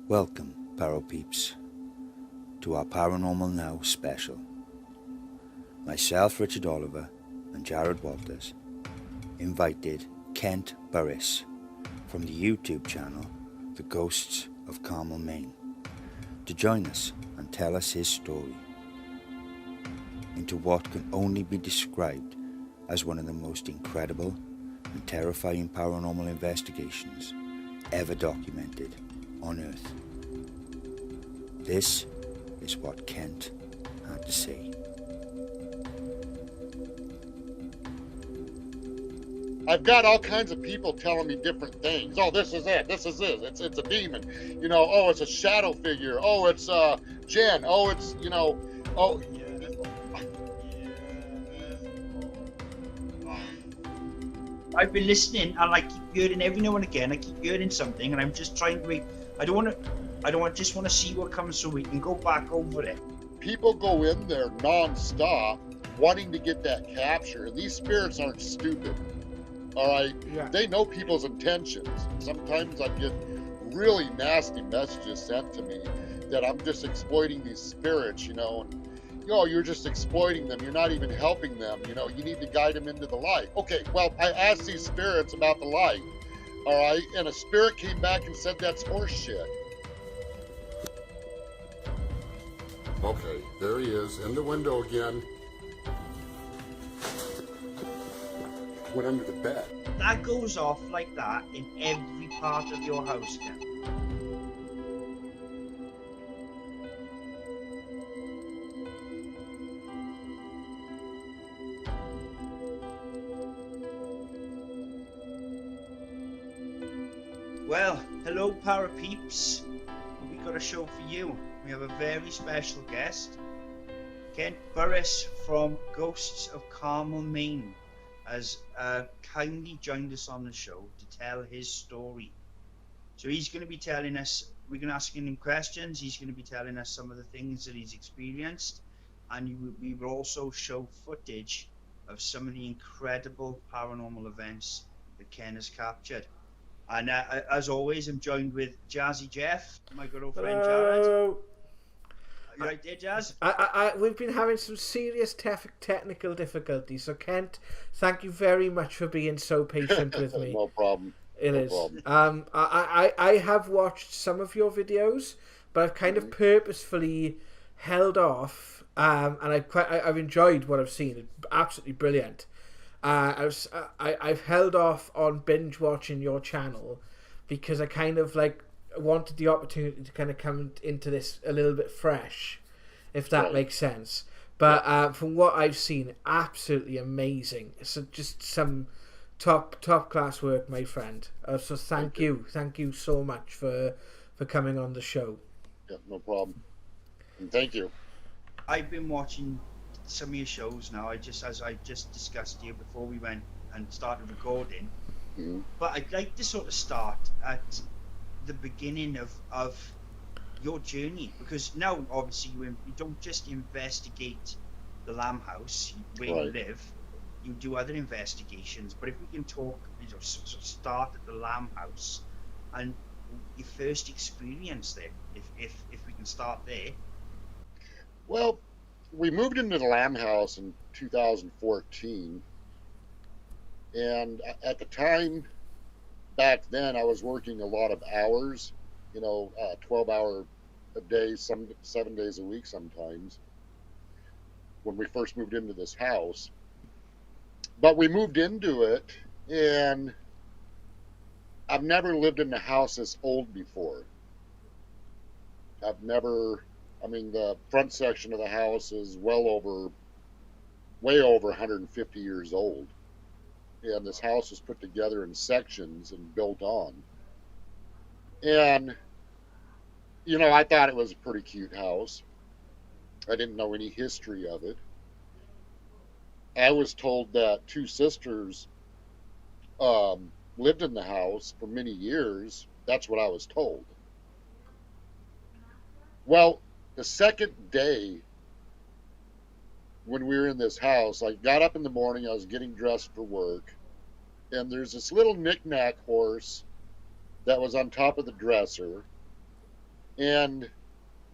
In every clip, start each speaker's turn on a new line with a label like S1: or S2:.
S1: Welcome, Paro Peeps, to our Paranormal Now special. Myself, Richard Oliver, and Jared Walters invited Kent Burris from the YouTube channel The Ghosts of Carmel Maine to join us and tell us his story into what can only be described as one of the most incredible and terrifying paranormal investigations ever documented on Earth. This is what Kent had to say.
S2: I've got all kinds of people telling me different things. Oh, this is it. This is it. It's a demon. You know, oh, it's a shadow figure. Oh, it's Jen. Oh, it's, you know, oh.
S3: I've been listening and I keep hearing every now and again. I keep hearing something, and I'm just trying to. I just want to see what comes, so we can go back over it.
S2: People go in there non-stop wanting to get that capture, and these spirits aren't stupid. All right,
S4: Yeah.
S2: They know people's intentions. Sometimes I get really nasty messages sent to me that I'm just exploiting these spirits, you know, and you're just exploiting them. You're not even helping them. You know, you need to guide them into the light. Okay, well, I asked these spirits about the light, all right, and a spirit came back and said that's horse shit.
S5: Okay, there he is, in the window again. Went under the bed.
S3: That goes off like that in every part of your house, Ken. Well, hello, Para Peeps. We got a show for you. We have a very special guest, Kent Burris from Ghosts of Carmel, Maine, has kindly joined us on the show to tell his story. So he's going to be telling us, we're going to ask him questions, he's going to be telling us some of the things that he's experienced, and we will also show footage of some of the incredible paranormal events that Ken has captured. And as always, I'm joined with Jazzy Jeff, my good old friend Jared.
S4: Hello.
S3: You right there, Jazz?
S4: We've been having some serious technical difficulties, so Kent, thank you very much for being so patient with me.
S2: No problem.
S4: It
S2: No
S4: is.
S2: problem.
S4: I have watched some of your videos, but I've kind of purposefully held off, and I've enjoyed what I've seen. It's absolutely brilliant. I've held off on binge watching your channel because I kind of like wanted the opportunity to kind of come into this a little bit fresh, if that makes sense. But from what I've seen, absolutely amazing. So just some top class work, my friend. So thank you so much for coming on the show.
S2: Yeah, no problem. And thank you.
S3: I've been watching some of your shows now. As I just discussed here before we went and started recording.
S2: Mm-hmm.
S3: But I'd like to sort of start at the beginning of your journey, because now obviously you don't just investigate the Lamb House where you live, you do other investigations. But if we can talk, sort of start at the Lamb House and your first experience there, if we can start there.
S2: Well, we moved into the Lamb House in 2014, and at the time, back then, I was working a lot of hours, 12-hour a day, 7 days a week sometimes, when we first moved into this house. But we moved into it, and I've never lived in a house this old before. The front section of the house is way over 150 years old. And this house was put together in sections and built on. And, I thought it was a pretty cute house. I didn't know any history of it. I was told that two sisters lived in the house for many years. That's what I was told. Well, the second day when we were in this house, I got up in the morning, I was getting dressed for work, and there's this little knick-knack horse that was on top of the dresser, And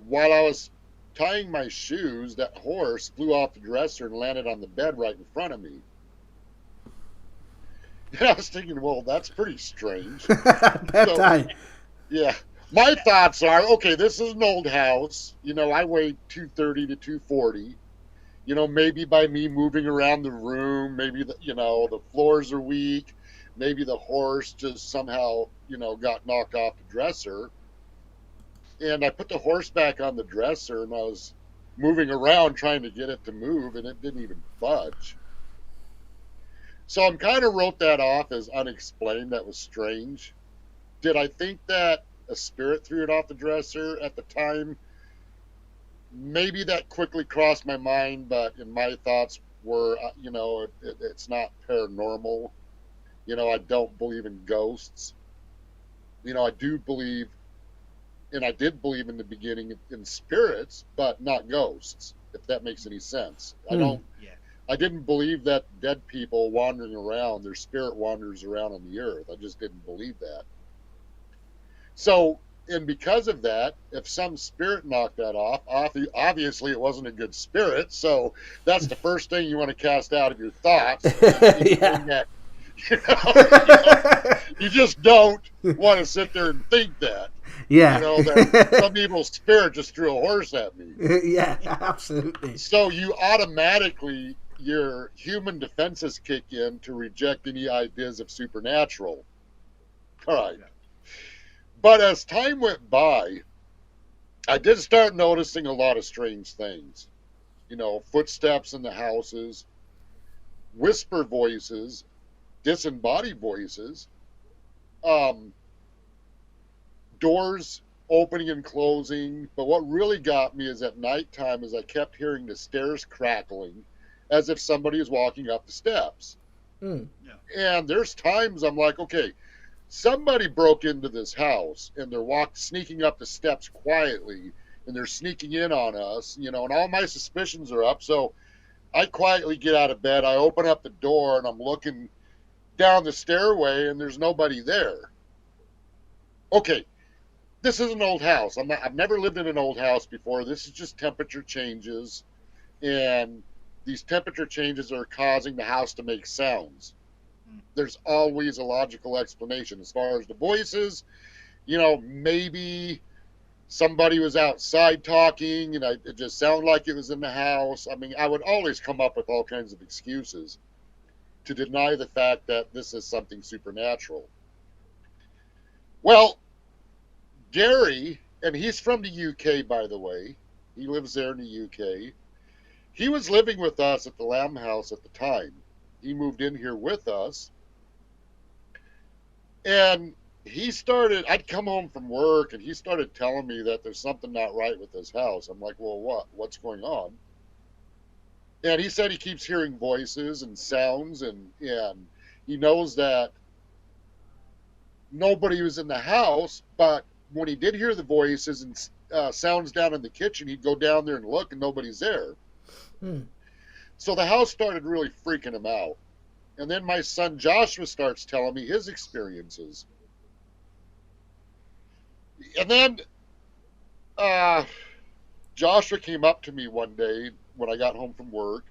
S2: while I was tying my shoes, that horse flew off the dresser and landed on the bed right in front of me. And I was thinking, well, that's pretty strange.
S4: Bedtime.
S2: Yeah. My thoughts are, okay, this is an old house. You know, I weigh 230 to 240. You know, maybe by me moving around the room, maybe, the floors are weak. Maybe the horse just somehow, got knocked off the dresser. And I put the horse back on the dresser, and I was moving around trying to get it to move, and it didn't even budge. So I kind of wrote that off as unexplained. That was strange. Did I think that a spirit threw it off the dresser at the time? Maybe that quickly crossed my mind, but in my thoughts were, it's not paranormal. I don't believe in ghosts. I do believe, and I did believe in the beginning in spirits, but not ghosts, if that makes any sense. I didn't believe that dead people wandering around, their spirit wanders around on the earth. I just didn't believe that. So, and because of that, if some spirit knocked that off, obviously it wasn't a good spirit. So that's the first thing you want to cast out of your thoughts.
S4: Yeah.
S2: You just don't want to sit there and think that.
S4: Yeah.
S2: That some evil spirit just threw a horse at me.
S4: Yeah, absolutely.
S2: So you automatically, your human defenses kick in to reject any ideas of supernatural. All right. But as time went by, I did start noticing a lot of strange things. Footsteps in the houses, whisper voices, disembodied voices, doors opening and closing. But what really got me is at nighttime is I kept hearing the stairs crackling as if somebody was walking up the steps.
S4: Mm.
S2: Yeah. And there's times I'm like, okay, somebody broke into this house and they're sneaking up the steps quietly and they're sneaking in on us, and all my suspicions are up. So I quietly get out of bed. I open up the door and I'm looking down the stairway and there's nobody there. Okay, this is an old house. I've never lived in an old house before. This is just temperature changes, and these temperature changes are causing the house to make sounds. There's always a logical explanation. As far as the voices, maybe somebody was outside talking and it just sounded like it was in the house. I would always come up with all kinds of excuses to deny the fact that this is something supernatural. Well, Gary, and he's from the UK, by the way. He lives there in the UK. He was living with us at the Lamb House at the time. He moved in here with us. And I'd come home from work and he started telling me that there's something not right with this house. I'm like, well, what's going on? And he said he keeps hearing voices and sounds and he knows that nobody was in the house, but when he did hear the voices and sounds down in the kitchen, he'd go down there and look and nobody's there. So the house started really freaking him out. And then my son Joshua starts telling me his experiences. And then Joshua came up to me one day when I got home from work.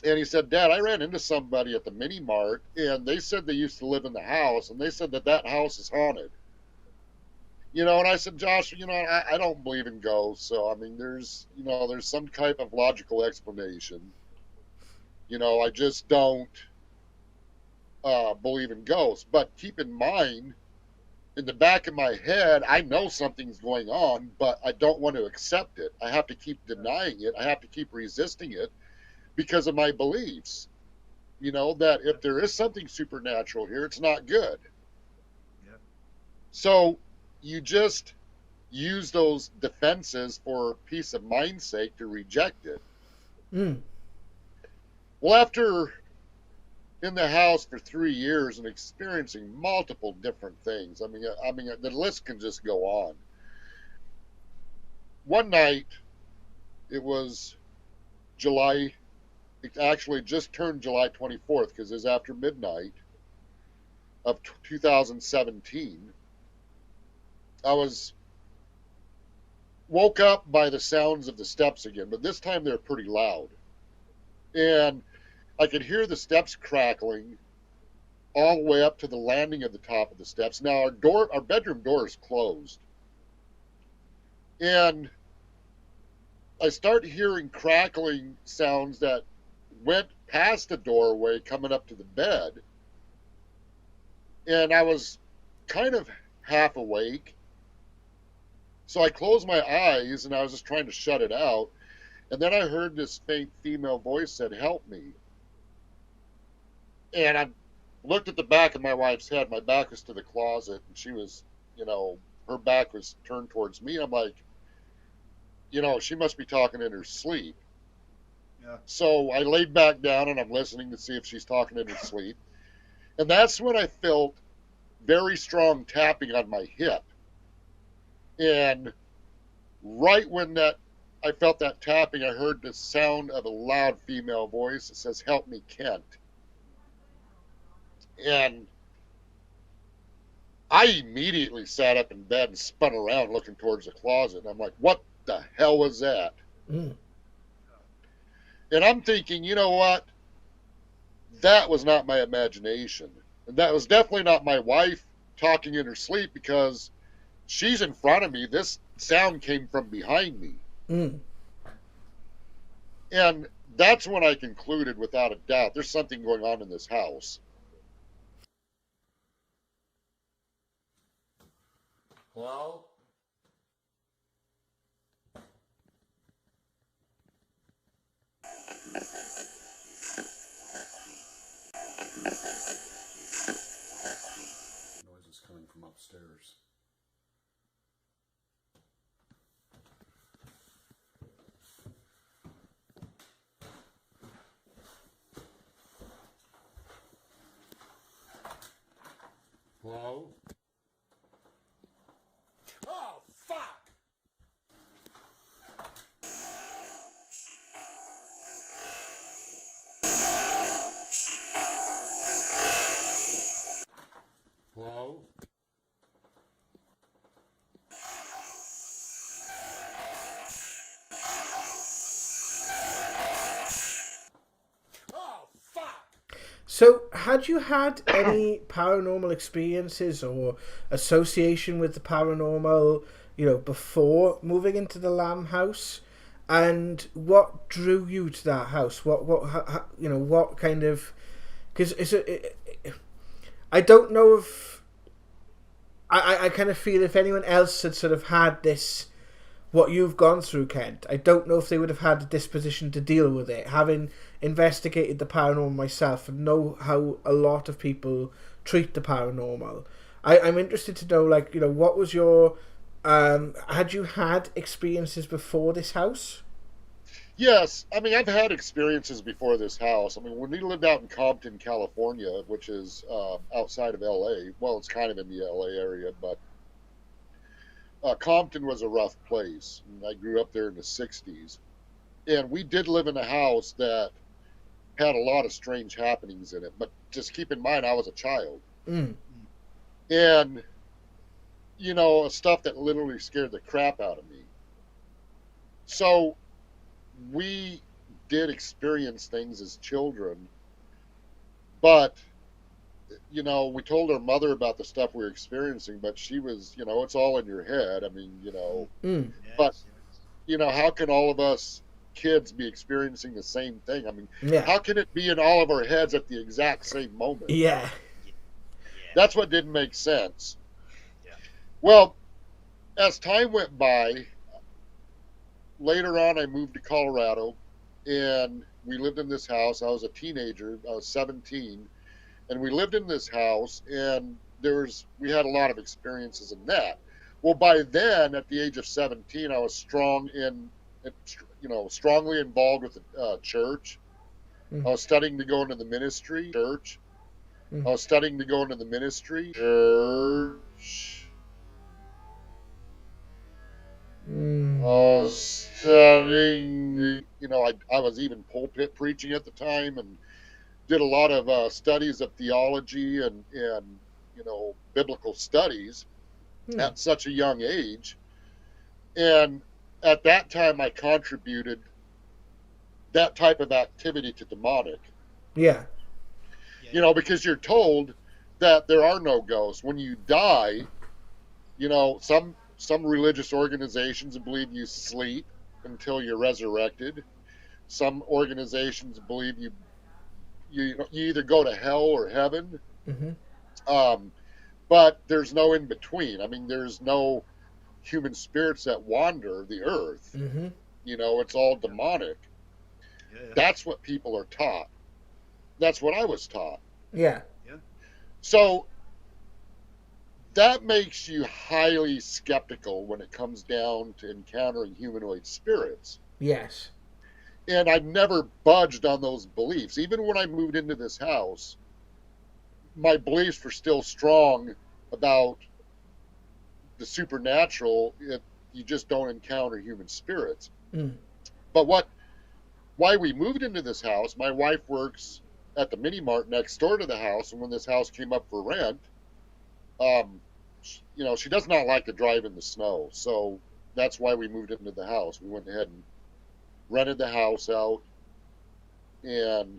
S2: And he said, Dad, I ran into somebody at the mini mart and they said they used to live in the house and they said that house is haunted. And I said, Joshua, I don't believe in ghosts. So, there's some type of logical explanation. I just don't believe in ghosts. But keep in mind, in the back of my head, I know something's going on, but I don't want to accept it. I have to keep denying it. I have to keep resisting it because of my beliefs. That if there is something supernatural here, it's not good.
S3: Yeah.
S2: So you just use those defenses for peace of mind's sake to reject it. Well, after in the house for 3 years and experiencing multiple different things, the list can just go on. One night, it was July, it actually just turned July 24th because it was after midnight of 2017. I was woke up by the sounds of the steps again, but this time they're pretty loud. And I could hear the steps crackling all the way up to the landing of the top of the steps. Now our bedroom door is closed. And I start hearing crackling sounds that went past the doorway coming up to the bed. And I was kind of half awake. So I closed my eyes and I was just trying to shut it out. And then I heard this faint female voice said, "Help me." And I looked at the back of my wife's head. My back was to the closet, and she was, her back was turned towards me. I'm like, she must be talking in her sleep.
S3: Yeah.
S2: So I laid back down and I'm listening to see if she's talking in her sleep. And that's when I felt very strong tapping on my hip. And right when I felt that tapping, I heard the sound of a loud female voice that says, "Help me, Kent." And I immediately sat up in bed and spun around looking towards the closet. And I'm like, what the hell was that?
S4: Mm.
S2: And I'm thinking, you know what? That was not my imagination. And that was definitely not my wife talking in her sleep, because she's in front of me. This sound came from behind me.
S4: Mm.
S2: And that's when I concluded, without a doubt, there's something going on in this house.
S5: Hello? Noises coming from upstairs. Hello? Oh, fuck! Hello? Oh, fuck!
S4: So, had you had any paranormal experiences or association with the paranormal, before moving into the Lamb house? And what drew you to that house? What kind of... Because I don't know if... I kind of feel if anyone else had sort of had this, what you've gone through, Kent, I don't know if they would have had the disposition to deal with it. Having investigated the paranormal myself and know how a lot of people treat the paranormal, I'm interested to know, what was your... had you had experiences before this house?
S2: Yes, I mean, I've had experiences before this house. I mean, when we lived out in Compton, California, which is outside of LA, well, it's kind of in the LA area, but Compton was a rough place. And I grew up there in the 60s. And we did live in a house that had a lot of strange happenings in it. But just keep in mind, I was a child.
S4: Mm.
S2: And, stuff that literally scared the crap out of me. So we did experience things as children, but we told our mother about the stuff we were experiencing, but she was, it's all in your head. I mean,
S4: Mm.
S2: but how can all of us kids be experiencing the same thing? I mean,
S4: Yeah.
S2: how can it be in all of our heads at the exact same moment?
S4: Yeah.
S2: That's what didn't make sense.
S3: Yeah.
S2: Well, as time went by, later on, I moved to Colorado, and we lived in this house. I was a teenager. I was 17, and we lived in this house, and we had a lot of experiences in that. Well, by then, at the age of 17, I was strongly involved with the church.
S4: Mm-hmm.
S2: I was studying to go into the ministry. Church.
S4: Mm-hmm.
S2: I was studying to go into the ministry. Church.
S4: Mm.
S2: I was studying, I was even pulpit preaching at the time, and did a lot of studies of theology and biblical studies at such a young age. And at that time I contributed that type of activity to demonic.
S4: Yeah.
S2: You know, because you're told that there are no ghosts. When you die, you know, some religious organizations believe you sleep until you're resurrected. Some organizations believe you either go to hell or heaven.
S4: Mm-hmm.
S2: But there's no in between. I mean, there's no human spirits that wander the earth.
S4: Mm-hmm.
S2: You know, it's all demonic.
S3: Yeah.
S2: That's what people are taught. That's what I was taught.
S4: Yeah.
S2: So that makes you highly skeptical when it comes down to encountering humanoid spirits.
S4: Yes.
S2: And I've never budged on those beliefs. Even when I moved into this house, my beliefs were still strong about the supernatural. You just don't encounter human spirits.
S4: Mm.
S2: But why we moved into this house, my wife works at the mini mart next door to the house, and when this house came up for rent, you know, she does not like to drive in the snow, so that's why we moved into the house. We went ahead and rented the house out, and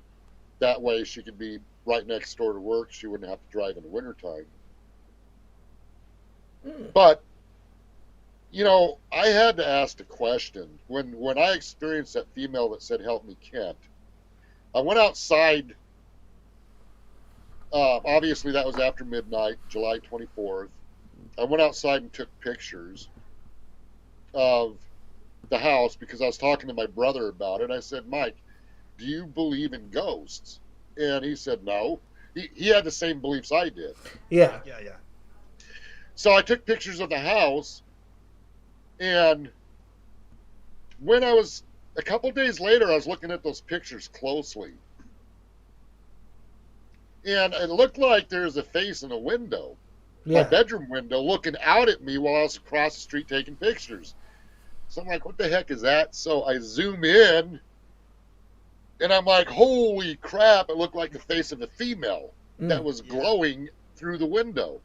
S2: that way she could be right next door to work. She wouldn't have to drive in the wintertime. But, you know, I had to ask the question. When I experienced that female that said, "Help me, Kent," I went outside. Obviously, that was after midnight, July 24th. I went outside and took pictures of the house because I was talking to my brother about it. I said, "Mike, do you believe in ghosts?" And he said, "No." He had the same beliefs I did.
S4: Yeah.
S2: So I took pictures of the house, and when a couple days later, I was looking at those pictures closely. And it looked like there was a face in a window, my bedroom window, looking out at me while I was across the street taking pictures. So I'm like, what the heck is that? So I zoom in, and I'm like, holy crap, it looked like the face of a female that was glowing through the window.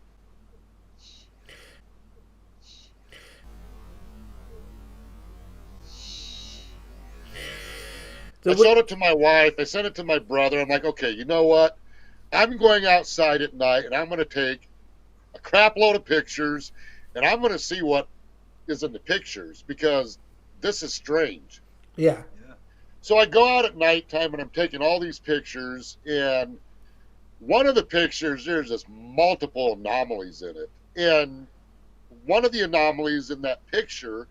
S2: I showed it to my wife. I sent it to my brother. I'm like, okay, you know what? I'm going outside at night, and I'm going to take a crap load of pictures, and I'm going to see what is in the pictures, because this is strange.
S4: Yeah.
S2: So I go out at nighttime, and I'm taking all these pictures, and one of the pictures, there's just multiple anomalies in it. And one of the anomalies in that picture,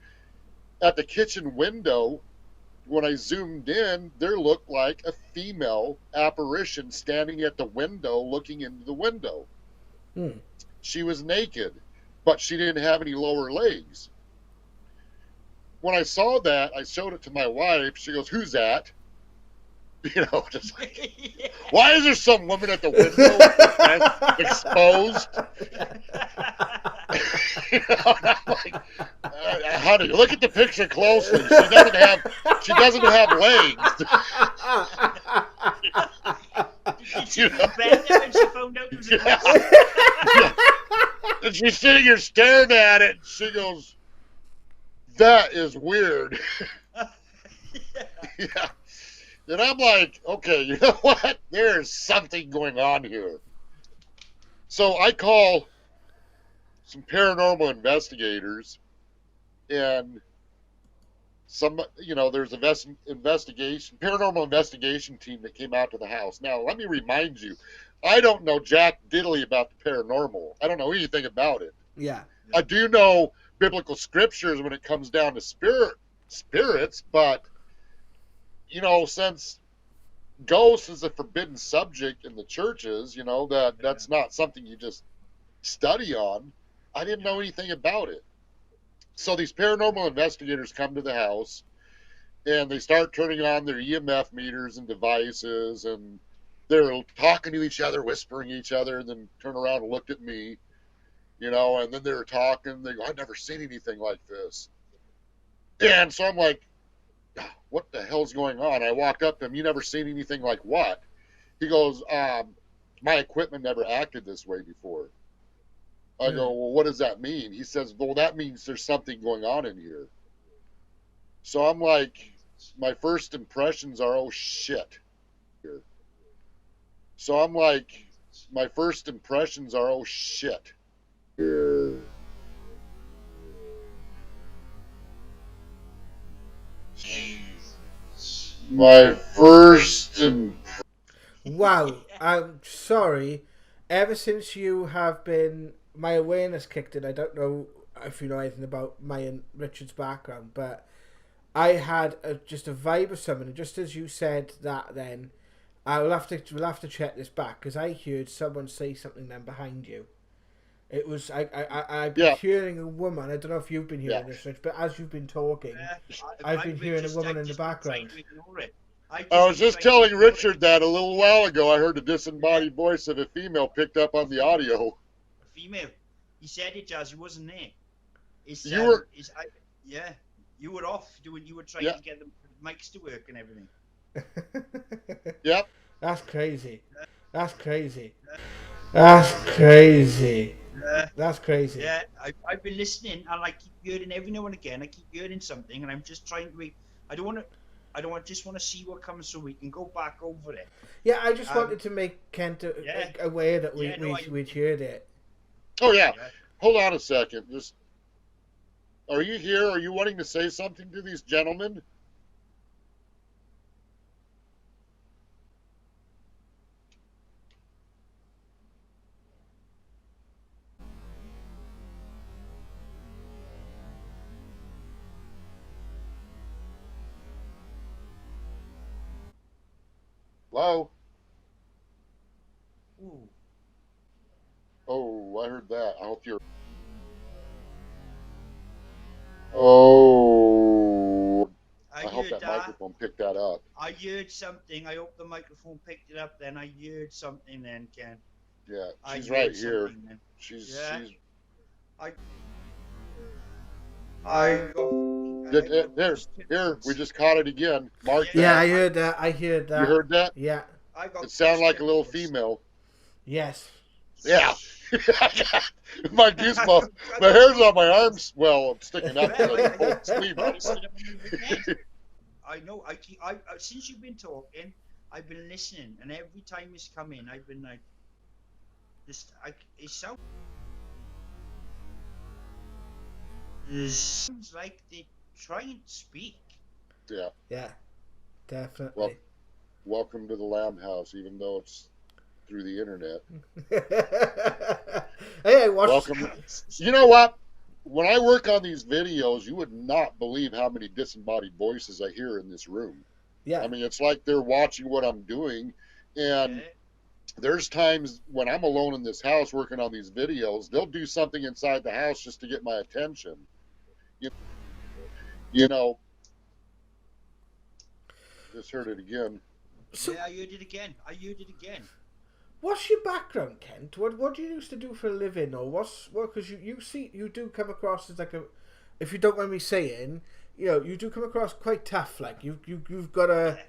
S2: at the kitchen window, when I zoomed in, there looked like a female apparition standing at the window looking into the window. She was naked, but she didn't have any lower legs. When I saw that, I showed it to my wife. She goes, "Who's that?" You know, just like, why is there some woman at the window exposed? You know, and I'm like, honey, look at the picture closely. She doesn't have legs.
S3: You know? When she found out it was a ghost.
S2: Yeah. And she's sitting here staring at it. And she goes, "That is weird." Yeah. And I'm like, okay, you know what? There's something going on here. So I call some paranormal investigators, and there's paranormal investigation team that came out to the house. Now, let me remind you, I don't know jack diddly about the paranormal. I don't know anything about it.
S4: Yeah.
S2: I do know biblical scriptures when it comes down to spirits, but since ghosts is a forbidden subject in the churches, that's not something you just study on. I didn't know anything about it. So these paranormal investigators come to the house, and they start turning on their EMF meters and devices, and they're talking to each other, whispering each other, and then turn around and looked at me, and then they were talking. They go, "I've never seen anything like this." And so I'm like, what the hell's going on? I walked up to him. "You never seen anything like what?" He goes, "My equipment never acted this way before." I go, "Well, what does that mean?" He says, "Well, that means there's something going on in here." So I'm like, my first impressions are, oh shit. So I'm like, my first impressions are, oh shit. My first
S4: Wow, I'm sorry. Ever since you have been, my awareness kicked in. I don't know if you know anything about my and Richard's background, but I had just a vibe of something. And just as you said that, then we'll have to check this back because I heard someone say something then behind you. It was I've been
S2: yeah,
S4: hearing a woman. I don't know if you've been hearing
S2: yeah.
S4: this, Rich, but as you've been talking, I've been
S3: I've
S4: hearing a
S3: just,
S4: woman
S3: I've
S4: in the
S3: just been trying
S4: background.
S3: to ignore it. I've
S2: I
S3: just
S2: was
S3: been
S2: just
S3: trying to
S2: telling
S3: ignore
S2: Richard
S3: it.
S2: that a little while ago. I heard a disembodied voice of a female picked up on the audio.
S3: A female. He said it, Jazz. He wasn't there. It's,
S2: You were,
S3: yeah. You were off doing. You were trying
S2: yeah,
S3: to get the mics to work and everything.
S2: yep.
S4: That's crazy. That's crazy. That's crazy. That's crazy.
S3: Yeah, I've been listening and I keep hearing every now and again. I keep hearing something, and I'm just trying to. I don't want to. Just want to see what comes so we can go back over it.
S4: Yeah, I just wanted to make Kent aware that we'd heard it.
S2: Oh yeah. Hold on a second. Just, are you here? Are you wanting to say something to these gentlemen? Hello?
S3: Ooh.
S2: Oh, I heard that. I hope you're. Oh, I hope that microphone picked that up.
S3: I heard something. I hope the microphone picked it up. Then I heard something. Then Ken.
S2: Yeah, she's right here.
S3: Then.
S2: She's. Here, we just caught it again. Mark.
S4: Yeah, I heard that.
S2: You heard that?
S4: Yeah.
S2: It sounded like a little female.
S4: Yes.
S2: Yeah. My goosebumps. My hair's on my arms. Well, I'm sticking up.
S3: I know. Since you've been talking, I've been listening, and every time it's come in, I've been like, it sounds like they try and speak.
S2: Yeah.
S4: Yeah. Definitely.
S2: Well, welcome to the Lamb House, even though it's through the internet.
S4: Hey, I watched.
S2: Welcome. You know what? When I work on these videos, you would not believe how many disembodied voices I hear in this room.
S4: Yeah.
S2: I mean, it's like they're watching what I'm doing, and there's times when I'm alone in this house working on these videos, they'll do something inside the house just to get my attention. You know, just heard it again.
S3: So, yeah, I heard it again.
S4: What's your background, Kent? What do you used to do for a living, or because you do come across as like a, if you don't mind me saying, you do come across quite tough. Like you've got a,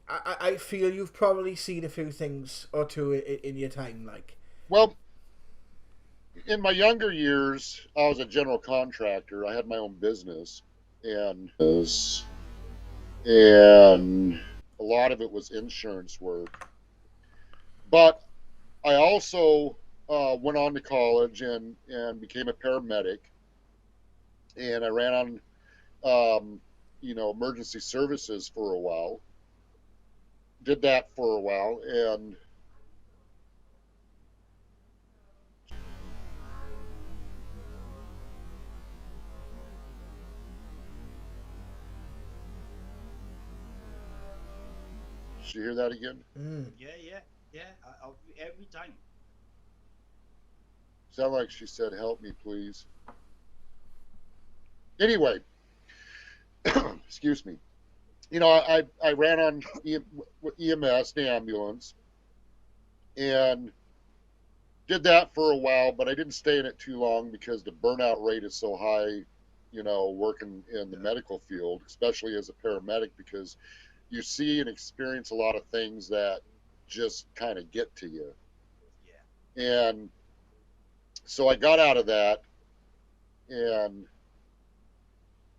S4: I feel you've probably seen a few things or two in your time, like.
S2: Well, in my younger years, I was a general contractor. I had my own business, and a lot of it was insurance work. But I also went on to college and became a paramedic, and I ran on emergency services for a while. Did that for a while, and did you hear that again?
S3: Yeah. I'll every time.
S2: Sound like she said, "Help me, please." Anyway, excuse me. I ran on EMS, the ambulance, and did that for a while, but I didn't stay in it too long because the burnout rate is so high, working in the medical field, especially as a paramedic, because you see and experience a lot of things that just kind of get to you. Yeah. And so I got out of that, and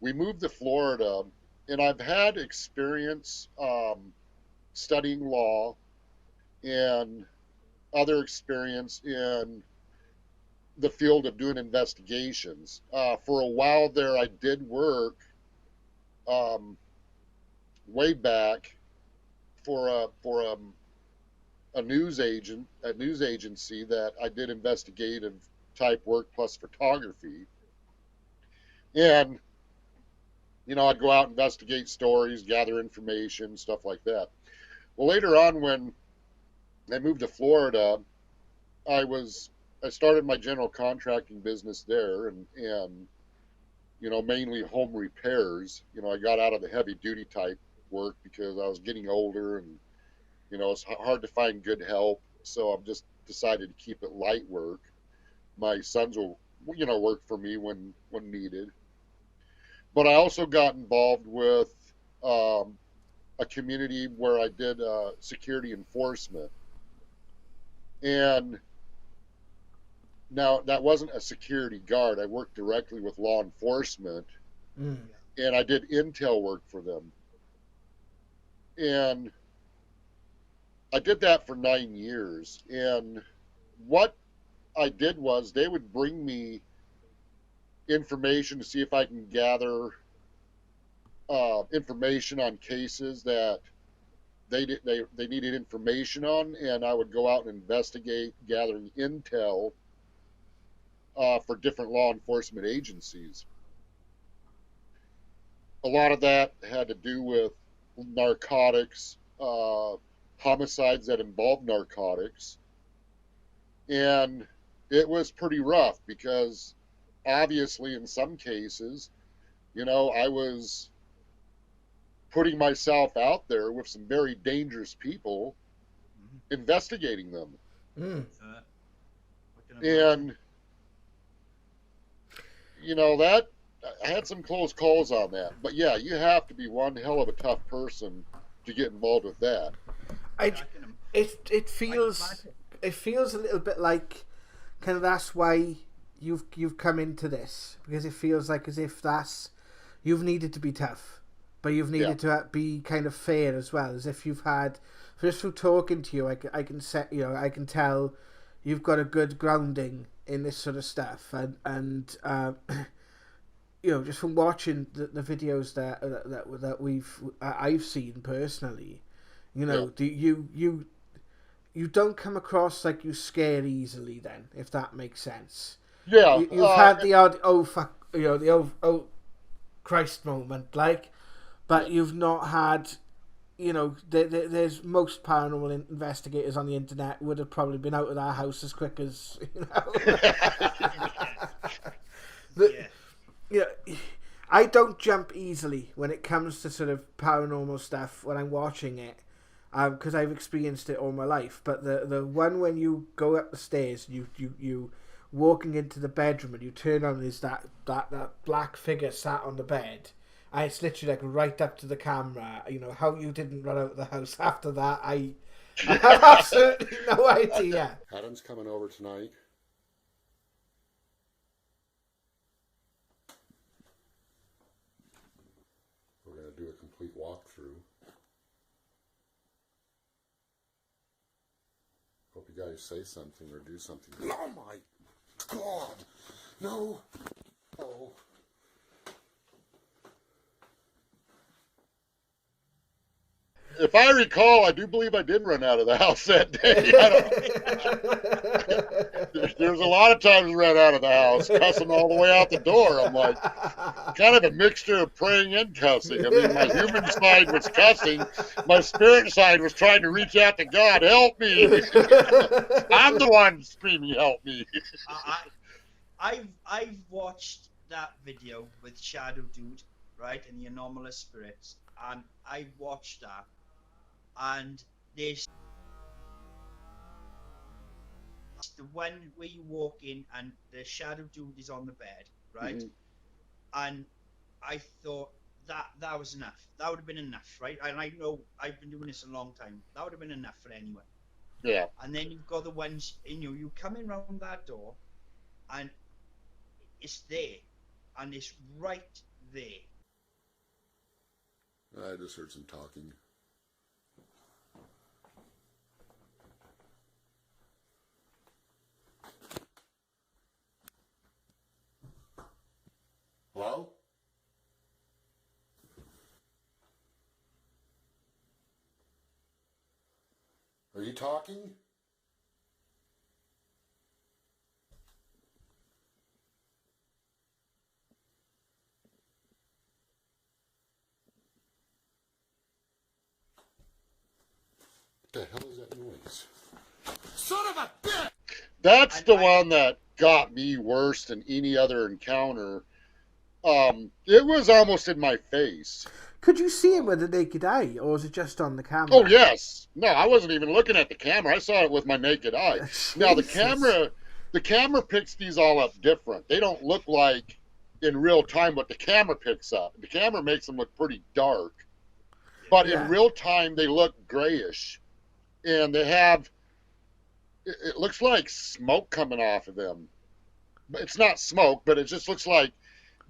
S2: we moved to Florida, and I've had experience studying law and other experience in the field of doing investigations. For a while there, I did work way back for a news agency that I did investigative type work plus photography. And I'd go out and investigate stories, gather information, stuff like that. Well, later on, when I moved to Florida, I started my general contracting business there, and mainly home repairs. I got out of the heavy duty type work because I was getting older, and it's hard to find good help. So I've just decided to keep it light work. My sons will work for me when needed. But I also got involved with a community where I did security enforcement. And now, that wasn't a security guard. I worked directly with law enforcement, and I did intel work for them. And I did that for 9 years. And what I did was they would bring me information to see if I can gather information on cases that they needed information on, and I would go out and investigate, gathering intel for different law enforcement agencies. A lot of that had to do with narcotics, homicides that involved narcotics, and it was pretty rough because obviously in some cases, I was putting myself out there with some very dangerous people, investigating them. And that I had some close calls on that. But yeah, you have to be one hell of a tough person to get involved with that.
S4: It feels a little bit like kind of that's why you've come into this, because it feels like as if you've needed to be tough, but you've needed to be kind of fair as well, as if you've had, just through talking to you, I can tell you've got a good grounding in this sort of stuff, and just from watching the videos that I've seen personally, you don't come across like you scare easily, then, if that makes sense.
S2: Yeah,
S4: you've had the odd oh Christ moment, but you've not had, there's most paranormal investigators on the internet would have probably been out of their house as quick as I don't jump easily when it comes to sort of paranormal stuff when I'm watching it, because I've experienced it all my life. But the one when you go up the stairs, you walking into the bedroom and you turn on, is that black figure sat on the bed, and it's literally like right up to the camera. How you didn't run out of the house after that, I have absolutely no idea.
S5: Adam's coming over tonight. We're going to do a complete walkthrough. Hope you guys say something or do something. Oh my God! No! Oh.
S2: If I recall, I do believe I did run out of the house that day. There's a lot of times I ran out of the house, cussing all the way out the door. I'm like, kind of a mixture of praying and cussing. I mean, my human side was cussing. My spirit side was trying to reach out to God, help me. I'm the one screaming, help me.
S3: I've watched that video with Shadow Dude, right, and the anomalous spirits, and I watched that, and there's the one where you walk in and the Shadow Dude is on the bed, right? Mm-hmm. And I thought that was enough. That would have been enough, right? And I know I've been doing this a long time. That would have been enough for anyone.
S2: Yeah.
S3: And then you've got the ones, you come in around that door, and it's there, and it's right there,
S5: I just heard some talking. Hello? Are you talking? What the hell is that noise? Son of a bitch!
S2: That's the one that got me worse than any other encounter. It was almost in my face.
S4: Could you see it with the naked eye, or was it just on the camera?
S2: Oh, yes. No, I wasn't even looking at the camera. I saw it with my naked eye. Now, the camera picks these all up different. They don't look like in real time what the camera picks up. The camera makes them look pretty dark. But in real time, they look grayish. And they have, it looks like smoke coming off of them. But it's not smoke, but it just looks like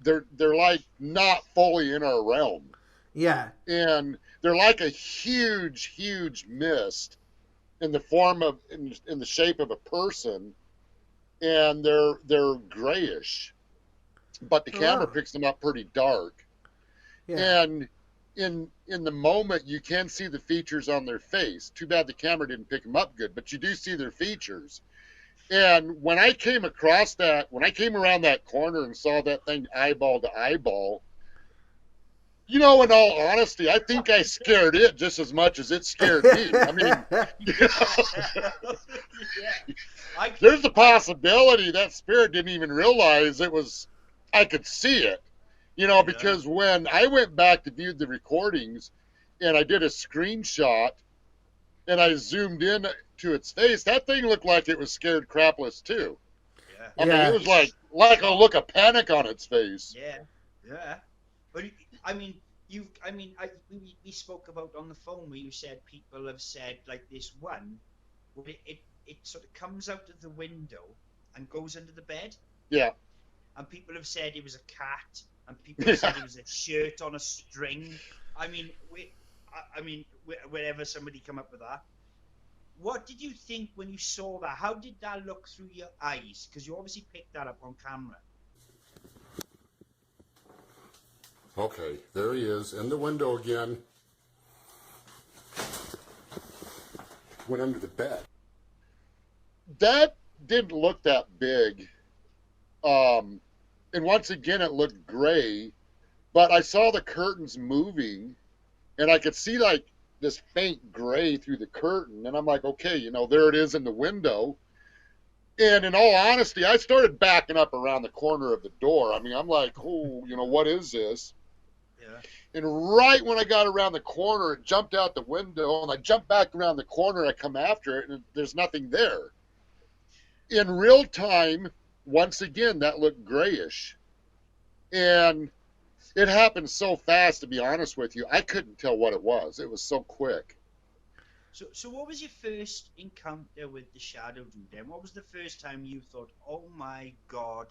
S2: they're like not fully in our realm.
S4: Yeah.
S2: And they're like a huge mist in the form of, in the shape of a person. And they're grayish. But the camera picks them up pretty dark. Yeah. And in the moment, you can see the features on their face. Too bad the camera didn't pick them up good, but you do see their features. And when I came across that, when I came around that corner and saw that thing eyeball to eyeball, you know, in all honesty, I think I scared it just as much as it scared me. I mean, you know, there's a possibility that spirit didn't even realize it was, I could see it. You know, because when I went back to view the recordings and I did a screenshot and I zoomed in to its face, that thing looked like it was scared crapless too. Yeah. I mean, it was like a look of panic on its face.
S3: Yeah, yeah. But I mean, we spoke about on the phone where you said people have said like this one, where it sort of comes out of the window and goes under the bed.
S2: Yeah.
S3: And people have said it was a cat. And people have said it was a shirt on a string. I mean, wherever somebody come up with that. What did you think when you saw that? How did that look through your eyes? Because you obviously picked that up on camera.
S5: Okay, there he is, in the window again. Went under the bed.
S2: That didn't look that big. And once again, it looked gray, but I saw the curtains moving, and I could see like this faint gray through the curtain, and I'm like, okay, you know, there it is in the window. And in all honesty, I started backing up around the corner of the door. I mean, I'm like, oh, you know, what is this? Yeah. And right when I got around the corner, it jumped out the window, and I jumped back around the corner, I come after it, and there's nothing there. In real time, once again, that looked grayish. And it happened so fast, to be honest with you, I couldn't tell what it was. It was so quick.
S3: So what was your first encounter with the shadow dude then? What was the first time you thought, oh my God,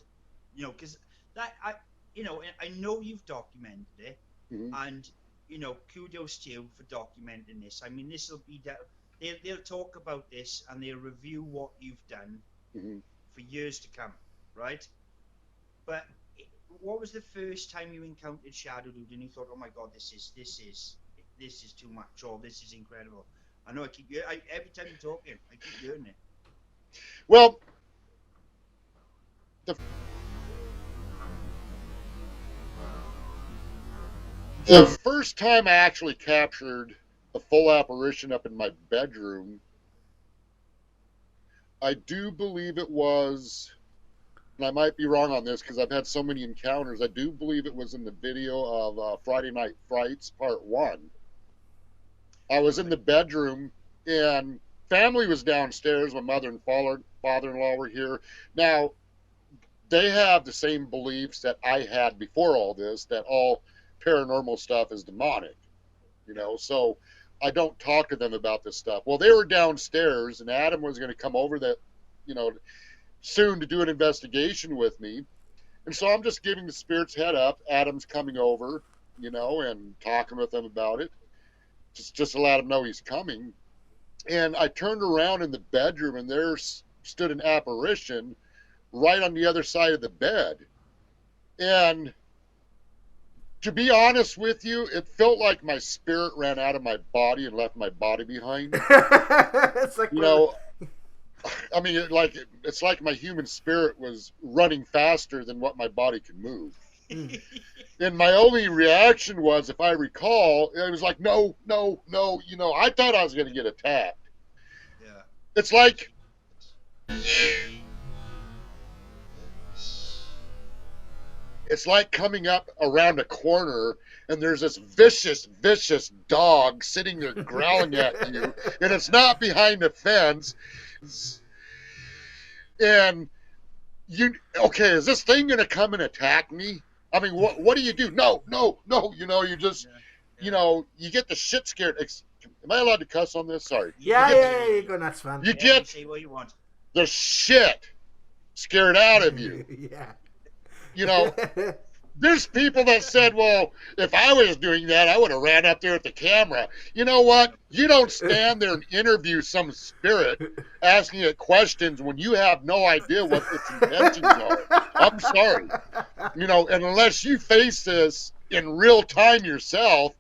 S3: you know, because that, I know you've documented it, and, you know, kudos to you for documenting this. I mean, this will be, they'll talk about this and they'll review what you've done for years to come, right? But what was the first time you encountered Shadow Dude and you thought, oh my God, this is too much, or this is incredible? I know every time you're talking, I keep hearing it.
S2: Well, the first time I actually captured a full apparition up in my bedroom, I do believe it was, and I might be wrong on this because I've had so many encounters, I do believe it was in the video of Friday Night Frights Part 1. I was in the bedroom and family was downstairs. My mother and father-in-law were here. Now, they have the same beliefs that I had before all this, that all paranormal stuff is demonic, you know, so I don't talk to them about this stuff. Well, they were downstairs, and Adam was going to come over that, you know, soon to do an investigation with me. And so I'm just giving the spirits head up. Adam's coming over. and talking with him about it, just to let him know he's coming. And I turned around in the bedroom, and there stood an apparition right on the other side of the bed. And to be honest with you, it felt like my spirit ran out of my body and left my body behind.
S4: It's like
S2: I mean, it's like my human spirit was running faster than what my body could move. And my only reaction was, if I recall, it was like, no. I thought I was going to get attacked.
S3: Yeah.
S2: It's like, coming up around a corner and there's this vicious dog sitting there growling at you, and it's not behind a fence. And is this thing going to come and attack me? I mean, what do you do? No. You just, you get the shit scared. Am I allowed to cuss on this? Sorry.
S4: Yeah, you go nuts, man.
S2: You get
S3: say what you want.
S2: The shit scared out of you.
S4: Yeah.
S2: There's people that said, well, if I was doing that, I would have ran up there with the camera. You know what? You don't stand there and interview some spirit asking it questions when you have no idea what its intentions are. I'm sorry. And unless you face this in real time yourself,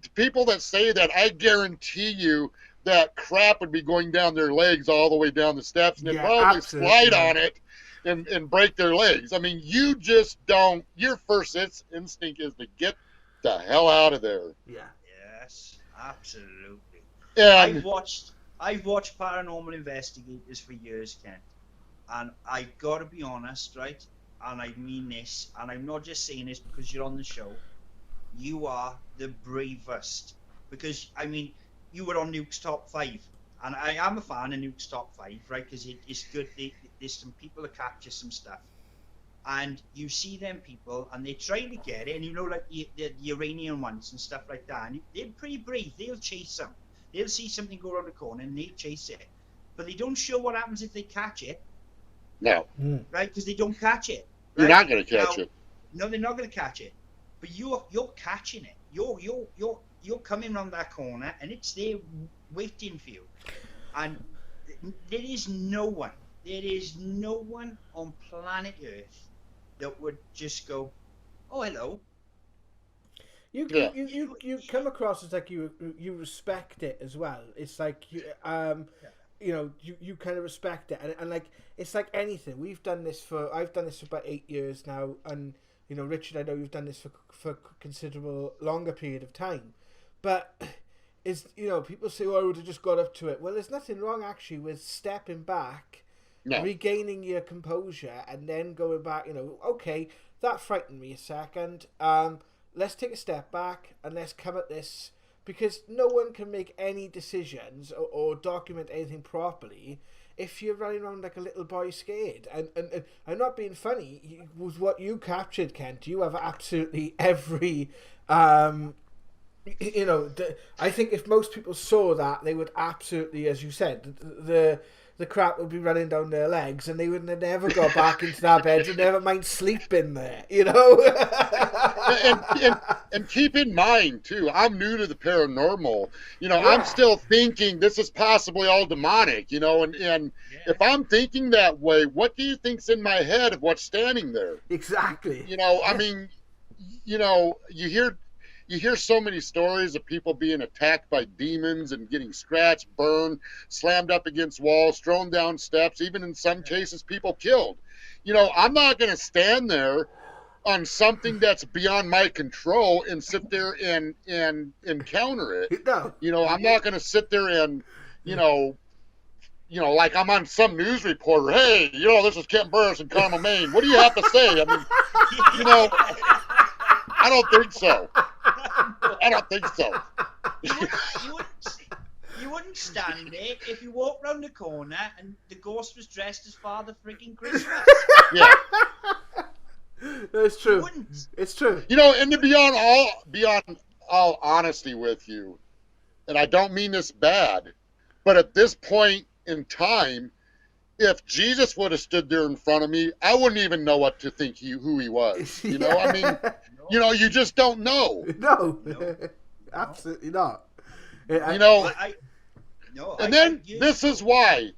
S2: the people that say that, I guarantee you that crap would be going down their legs all the way down the steps, and they'd probably slide on it and break their legs. I mean, you just don't. Your first instinct is to get the hell out of there.
S4: Yeah.
S3: Yes, absolutely.
S2: And
S3: I've watched Paranormal Investigators for years, Kent, and I gotta be honest, right? And I mean this, and I'm not just saying this because you're on the show. You are the bravest, because I mean, you were on Nuke's Top 5. And I am a fan of Nuke's Top 5, right? Because it's good. There's some people that capture some stuff. And you see them people, and they try to get it. And like the Iranian ones and stuff like that. And they're pretty brave. They'll chase them. They'll see something go around the corner, and they'll chase it. But they don't show what happens if they catch it.
S2: No.
S3: Right? Because they don't catch it. Right?
S2: You're not going to catch it.
S3: No, they're not going to catch it. But you're catching it. You're coming around that corner, and it's there waiting for you. And there is no one on planet Earth that would just go, oh, hello.
S4: You come across as like you respect it as well. It's like you kind of respect it, and like it's like anything. I've done this for about 8 years now, and Richard, I know you've done this for considerable longer period of time, but people say, oh, they just got up to it. Well, there's nothing wrong actually with stepping back, regaining your composure, and then going back. Okay, that frightened me a second. Let's take a step back and let's come at this, because no one can make any decisions or document anything properly if you're running around like a little boy scared. And I'm not being funny. With what you captured, Kent, you have absolutely every. I think if most people saw that, they would absolutely, as you said, the crap would be running down their legs, and they would never go back into that bed and never mind sleeping there,
S2: and keep in mind too, I'm new to the paranormal. I'm still thinking this is possibly all demonic. And if I'm thinking that way, what do you think's in my head of what's standing there?
S4: Exactly.
S2: I mean, you hear so many stories of people being attacked by demons and getting scratched, burned, slammed up against walls, thrown down steps, even in some cases people killed. I'm not going to stand there on something that's beyond my control and sit there and counter it.
S4: No.
S2: I'm not going to sit there and, like I'm on some news reporter. Hey, this is Kent Burris in Carmel, Maine. What do you have to say? I mean, I don't think so.
S3: You wouldn't stand there if you walked round the corner and the ghost was dressed as Father freaking Christmas.
S2: Yeah.
S4: It's true. It's true.
S2: And to beyond all honesty with you, and I don't mean this bad, but at this point in time, if Jesus would have stood there in front of me, I wouldn't even know what to think who he was. I mean, You know, you just don't know.
S4: No,
S3: No.
S4: absolutely not.
S2: You know,
S3: And
S2: then this is why.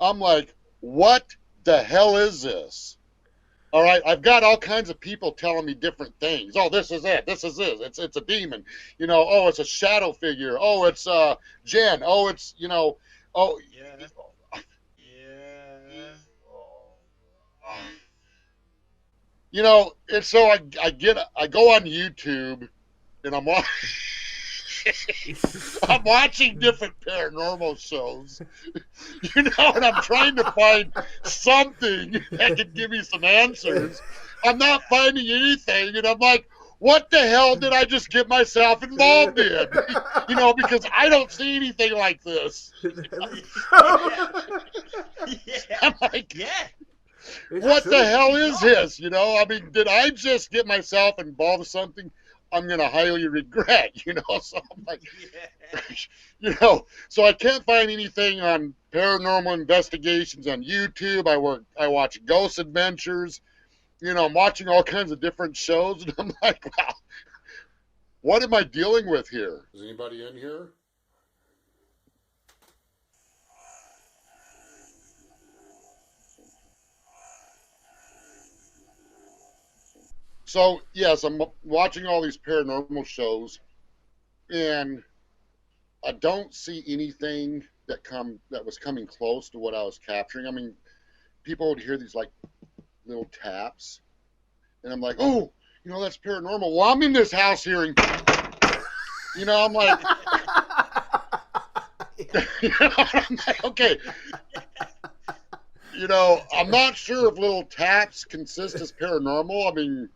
S2: I'm like, what the hell is this? All right, I've got all kinds of people telling me different things. Oh, this is it. This is it. It's a demon. You know, oh, it's a shadow figure. Oh, it's Jen. Oh, it's, you know, oh.
S3: Yeah.
S2: You know, and so I go on YouTube and I'm watching different paranormal shows, you know, and I'm trying to find something that can give me some answers. I'm not finding anything, and I'm like, what the hell did I just get myself involved in? You know, because I don't see anything like this. I'm like, what the hell is this? You know, I mean, did I just get myself involved with something I'm going to highly regret, you know? So I'm like, you know, so I can't find anything on paranormal investigations on YouTube. I watch Ghost Adventures. You know, I'm watching all kinds of different shows, and I'm like, wow, what am I dealing with here?
S5: Is anybody in here?
S2: So, yes, I'm watching all these paranormal shows, and I don't see anything that was coming close to what I was capturing. I mean, people would hear these, like, little taps, and I'm like, oh, you know, that's paranormal. Well, I'm in this house hearing, you know, I'm like, you know, I'm like, okay. You know, I'm not sure if little taps consist as paranormal. I mean,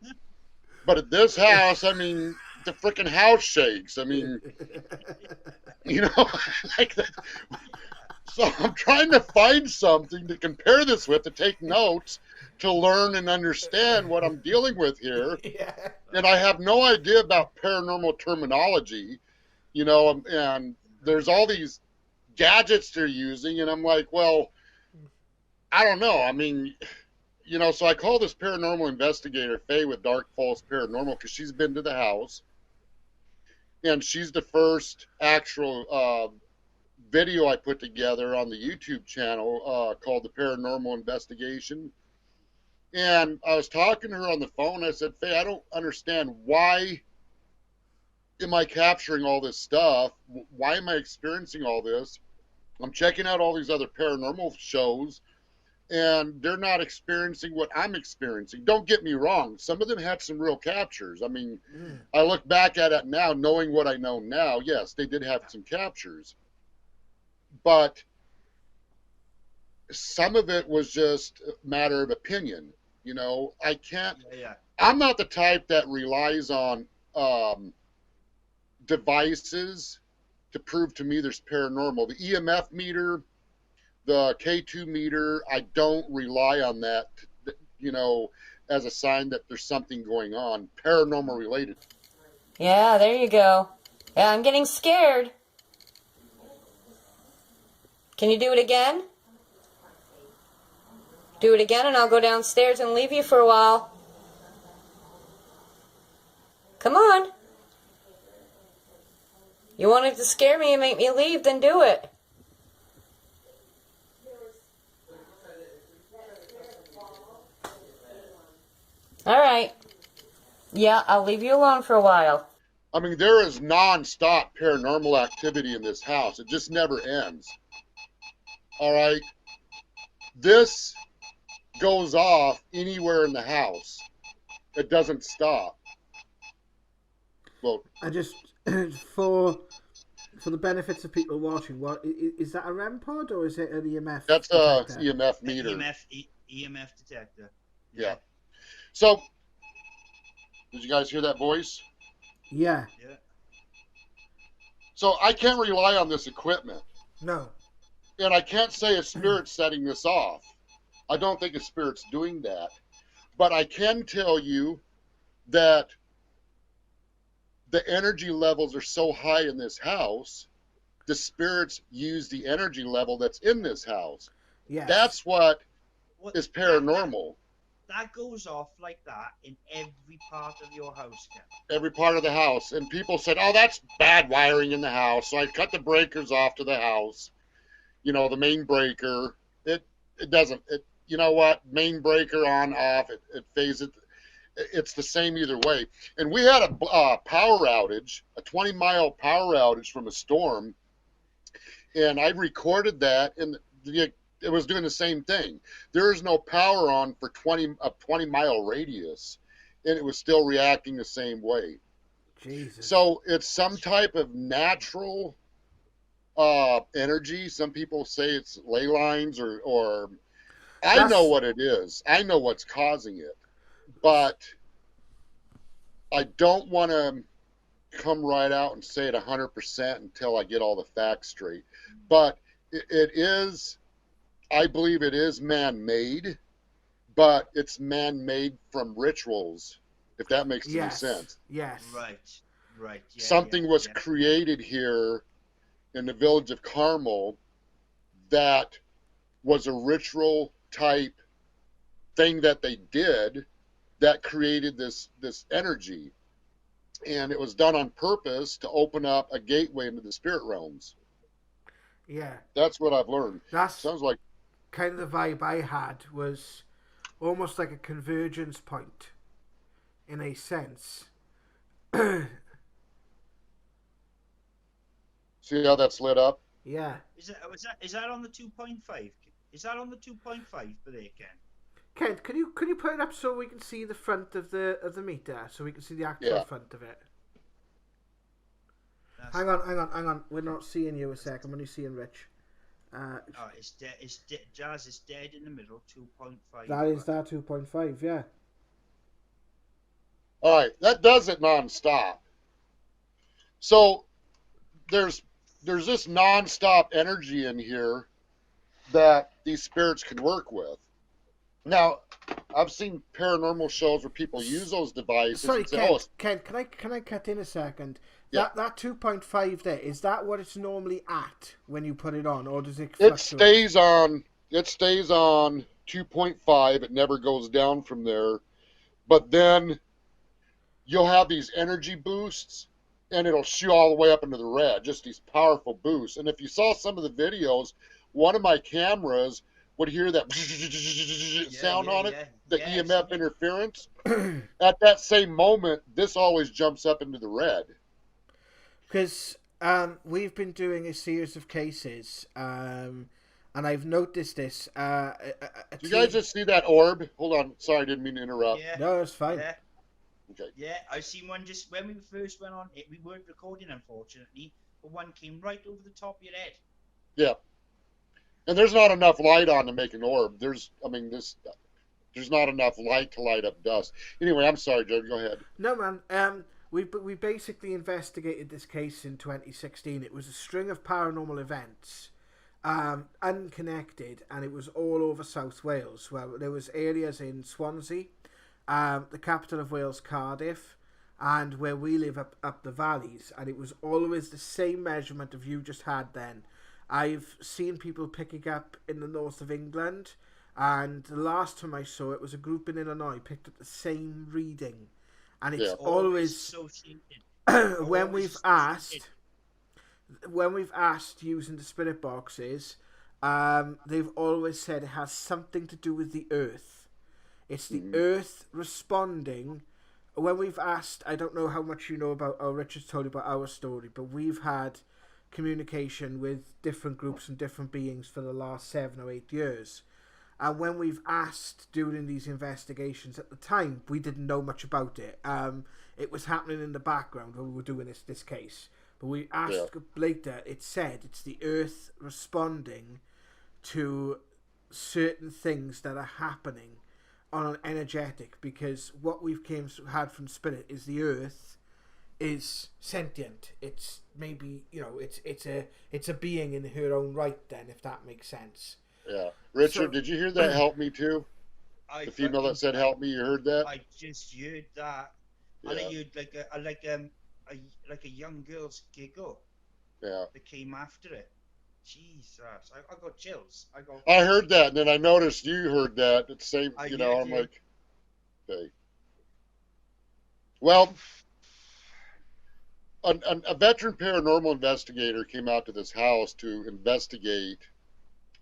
S2: but at this house, I mean, the freaking house shakes. I mean, you know, like that. So I'm trying to find something to compare this with, to take notes, to learn and understand what I'm dealing with here. And I have no idea about paranormal terminology, you know, and there's all these gadgets they're using, and I'm like, well, I don't know. I mean, you know, so I call this paranormal investigator, Faye, with Dark Falls Paranormal, because she's been to the house. And she's the first actual video I put together on the YouTube channel called The Paranormal Investigation. And I was talking to her on the phone. I said, Faye, I don't understand. Why am I capturing all this stuff? Why am I experiencing all this? I'm checking out all these other paranormal shows, and they're not experiencing what I'm experiencing. Don't get me wrong. Some of them had some real captures. I mean, I look back at it now, knowing what I know now. Yes, they did have some captures. But some of it was just a matter of opinion. You know, I can't. I'm not the type that relies on devices to prove to me there's paranormal. The EMF meter, the K2 meter, I don't rely on that, you know, as a sign that there's something going on, paranormal related.
S6: Yeah, there you go. Yeah, I'm getting scared. Can you do it again? Do it again and I'll go downstairs and leave you for a while. Come on. You wanted to scare me and make me leave, then do it. All right. Yeah, I'll leave you alone for a while.
S2: I mean, there is non-stop paranormal activity in this house. It just never ends. All right? This goes off anywhere in the house. It doesn't stop. Well,
S4: I just, for the benefits of people watching, what is that, a REM pod or is it an EMF?
S2: That's a EMF meter.
S3: EMF detector.
S2: Yeah. So, did you guys hear that voice?
S4: Yeah.
S2: So I can't rely on this equipment.
S4: No.
S2: And I can't say a spirit's setting this off. I don't think a spirit's doing that. But I can tell you that the energy levels are so high in this house, the spirits use the energy level that's in this house.
S4: Yes.
S2: That's what is paranormal.
S3: that goes off like that in every part of your house, Ken.
S2: Every part of the house. And people said, oh, that's bad wiring in the house. So I cut the breakers off to the house. You know, the main breaker. It doesn't. You know what? Main breaker on, off. It phases. It's the same either way. And we had a power outage, a 20-mile power outage from a storm. And I recorded that, and it was doing the same thing. There is no power on for a 20-mile radius, and it was still reacting the same way.
S4: Jesus.
S2: So it's some type of natural energy. Some people say it's ley lines, or I know what it is. I know what's causing it, but I don't want to come right out and say it 100% until I get all the facts straight. But it is, I believe it is man-made, but it's man-made from rituals, if that makes any sense.
S4: Yes.
S3: Right. Yeah,
S2: Something was created here in the village of Carmel that was a ritual type thing that they did that created this energy. And it was done on purpose to open up a gateway into the spirit realms.
S4: Yeah.
S2: That's what I've learned.
S4: Sounds
S2: like
S4: kind of the vibe I had was almost like a convergence point, in a sense.
S2: See how that's lit up?
S4: Yeah.
S3: Is that on the 2.5? Is that on the 2.5 for there, Ken?
S4: Ken, can you put it up so we can see the front of the meter, so we can see the actual front of it? Hang on. We're not seeing you a sec. I'm only seeing Rich.
S3: It's dead. Jazz is dead in the middle. 2.5.
S4: That is that 2.5. Yeah.
S2: All right, that does it non-stop. So there's this non-stop energy in here that these spirits can work with. Now, I've seen paranormal shows where people use those devices.
S4: Sorry,
S2: and say,
S4: Ken, can I cut in a second?
S2: Yeah.
S4: That 2.5 there, is that what it's normally at when you put it on, or does it
S2: fluctuate? It stays on 2.5. It never goes down from there. But then you'll have these energy boosts, and it'll shoot all the way up into the red, just these powerful boosts. And if you saw some of the videos, one of my cameras would hear that sound on it, the EMF interference. At that same moment, this always jumps up into the red.
S4: Because we've been doing a series of cases, and I've noticed this.
S2: Do you guys just see that orb? Hold on. Sorry, I didn't mean to interrupt.
S3: Yeah.
S4: No, it's fine.
S3: Yeah.
S2: Okay.
S3: Yeah, I seen one just when we first went on. We weren't recording, unfortunately, but one came right over the top of your head.
S2: Yeah. And there's not enough light on to make an orb. There's not enough light to light up dust. Anyway, I'm sorry, Joe. Go ahead.
S4: No, man. We basically investigated this case in 2016. It was a string of paranormal events, unconnected, and it was all over South Wales. Well, there was areas in Swansea, the capital of Wales, Cardiff, and where we live up the valleys. And it was always the same measurement of you just had then. I've seen people picking up in the north of England, and the last time I saw it was a group in Illinois picked up the same reading, and it's always when we've asked using the spirit boxes, they've always said it has something to do with the earth. It's the earth responding. When we've asked, I don't know how much you know about, or Richard's told you about our story, but we've had communication with different groups and different beings for the last 7 or 8 years. And when we've asked during these investigations, at the time we didn't know much about it. It was happening in the background when we were doing this case. But we asked later, it said it's the earth responding to certain things that are happening on an energetic, because what we've had from spirit is the earth is sentient. It's maybe, it's a being in her own right then, if that makes sense.
S2: Yeah. Richard, did you hear that help me too? The female that said help me, you heard that?
S3: I just heard that.
S2: Yeah.
S3: And I heard like a young girl's giggle.
S2: Yeah.
S3: That came after it. Jesus. I got chills.
S2: I heard that, and then I noticed you heard that at the same, I'm like... Okay. Well, a veteran paranormal investigator came out to this house to investigate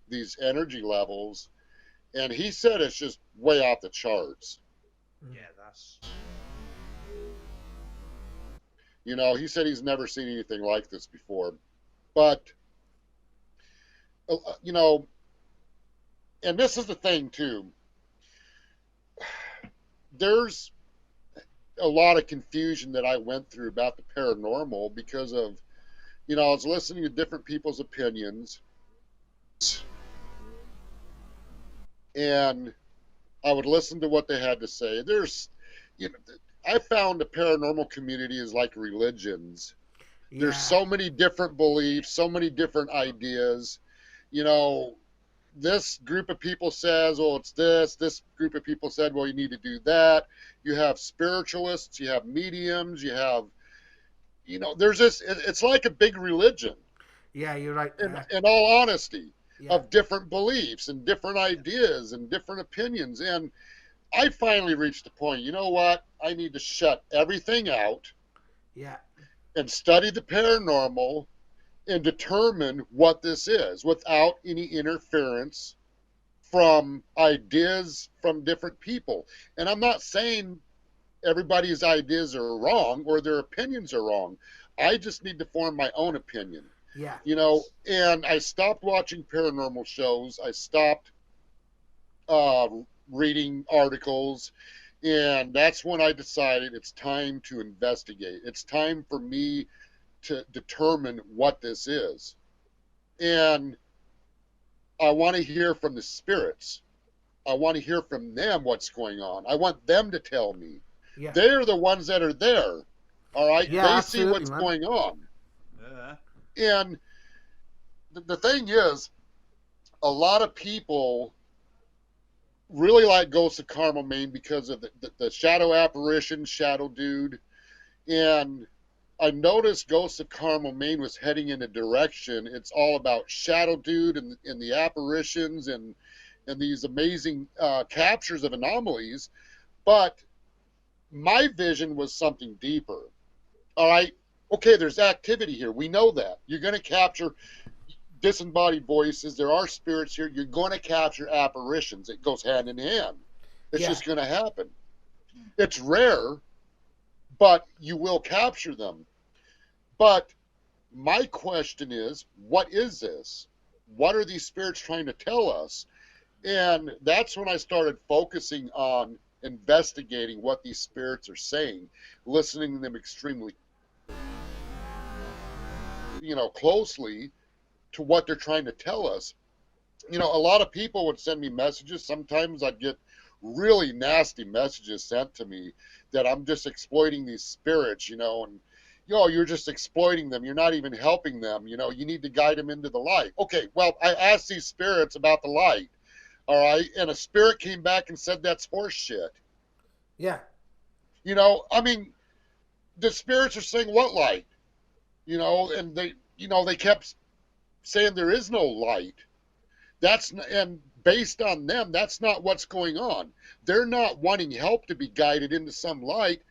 S2: these energy levels, and he said it's just way off the charts.
S3: Yeah, that's.
S2: You know, he said he's never seen anything like this before. But, you know, and this is the thing, too. There's a lot of confusion that I went through about the paranormal because of, you know, I was listening to different people's opinions. And I would listen to what they had to say. There's, you know, I found the paranormal community is like religions.
S4: Yeah.
S2: There's so many different beliefs, so many different ideas. You know, this group of people says, well, it's this. This group of people said, well, you need to do that. You have spiritualists, you have mediums, you have, you know, there's this, it's like a big religion.
S4: Yeah, you're right.
S2: In all honesty,
S4: Yeah.
S2: of different beliefs and different ideas and different opinions. And I finally reached the point, you know what? I need to shut everything out.
S4: Yeah.
S2: And study the paranormal and determine what this is without any interference from ideas from different people. And I'm not saying everybody's ideas are wrong or their opinions are wrong. I just need to form my own opinion.
S4: Yeah.
S2: You know, and I stopped watching paranormal shows. I stopped reading articles. And that's when I decided it's time to investigate. It's time for me to determine what this is. And I want to hear from the spirits. I want to hear from them what's going on. I want them to tell me.
S4: Yeah.
S2: They're the ones that are there. All right?
S4: Yeah,
S2: they see what's
S4: man.
S2: going on.
S3: Yeah.
S2: And the thing is, a lot of people really like Ghosts of Carmel Maine because of the shadow apparition, shadow dude. And I noticed Ghosts of Carmel Maine was heading in a direction. It's all about shadow dude and the apparitions and these amazing captures of anomalies. But my vision was something deeper. All right. Okay, there's activity here. We know that. You're going to capture disembodied voices. There are spirits here. You're going to capture apparitions. It goes hand in hand. It's just going to happen. It's rare, but you will capture them. But my question is, what is this? What are these spirits trying to tell us? And that's when I started focusing on investigating what these spirits are saying, listening to them extremely, closely to what they're trying to tell us. A lot of people would send me messages. Sometimes I'd get really nasty messages sent to me that I'm just exploiting these spirits, and you're just exploiting them. You're not even helping them. You need to guide them into the light. Okay, well, I asked these spirits about the light, all right, and a spirit came back and said that's horse shit.
S4: Yeah.
S2: The spirits are saying what light? And they kept saying there is no light. And based on them, that's not what's going on. They're not wanting help to be guided into some light.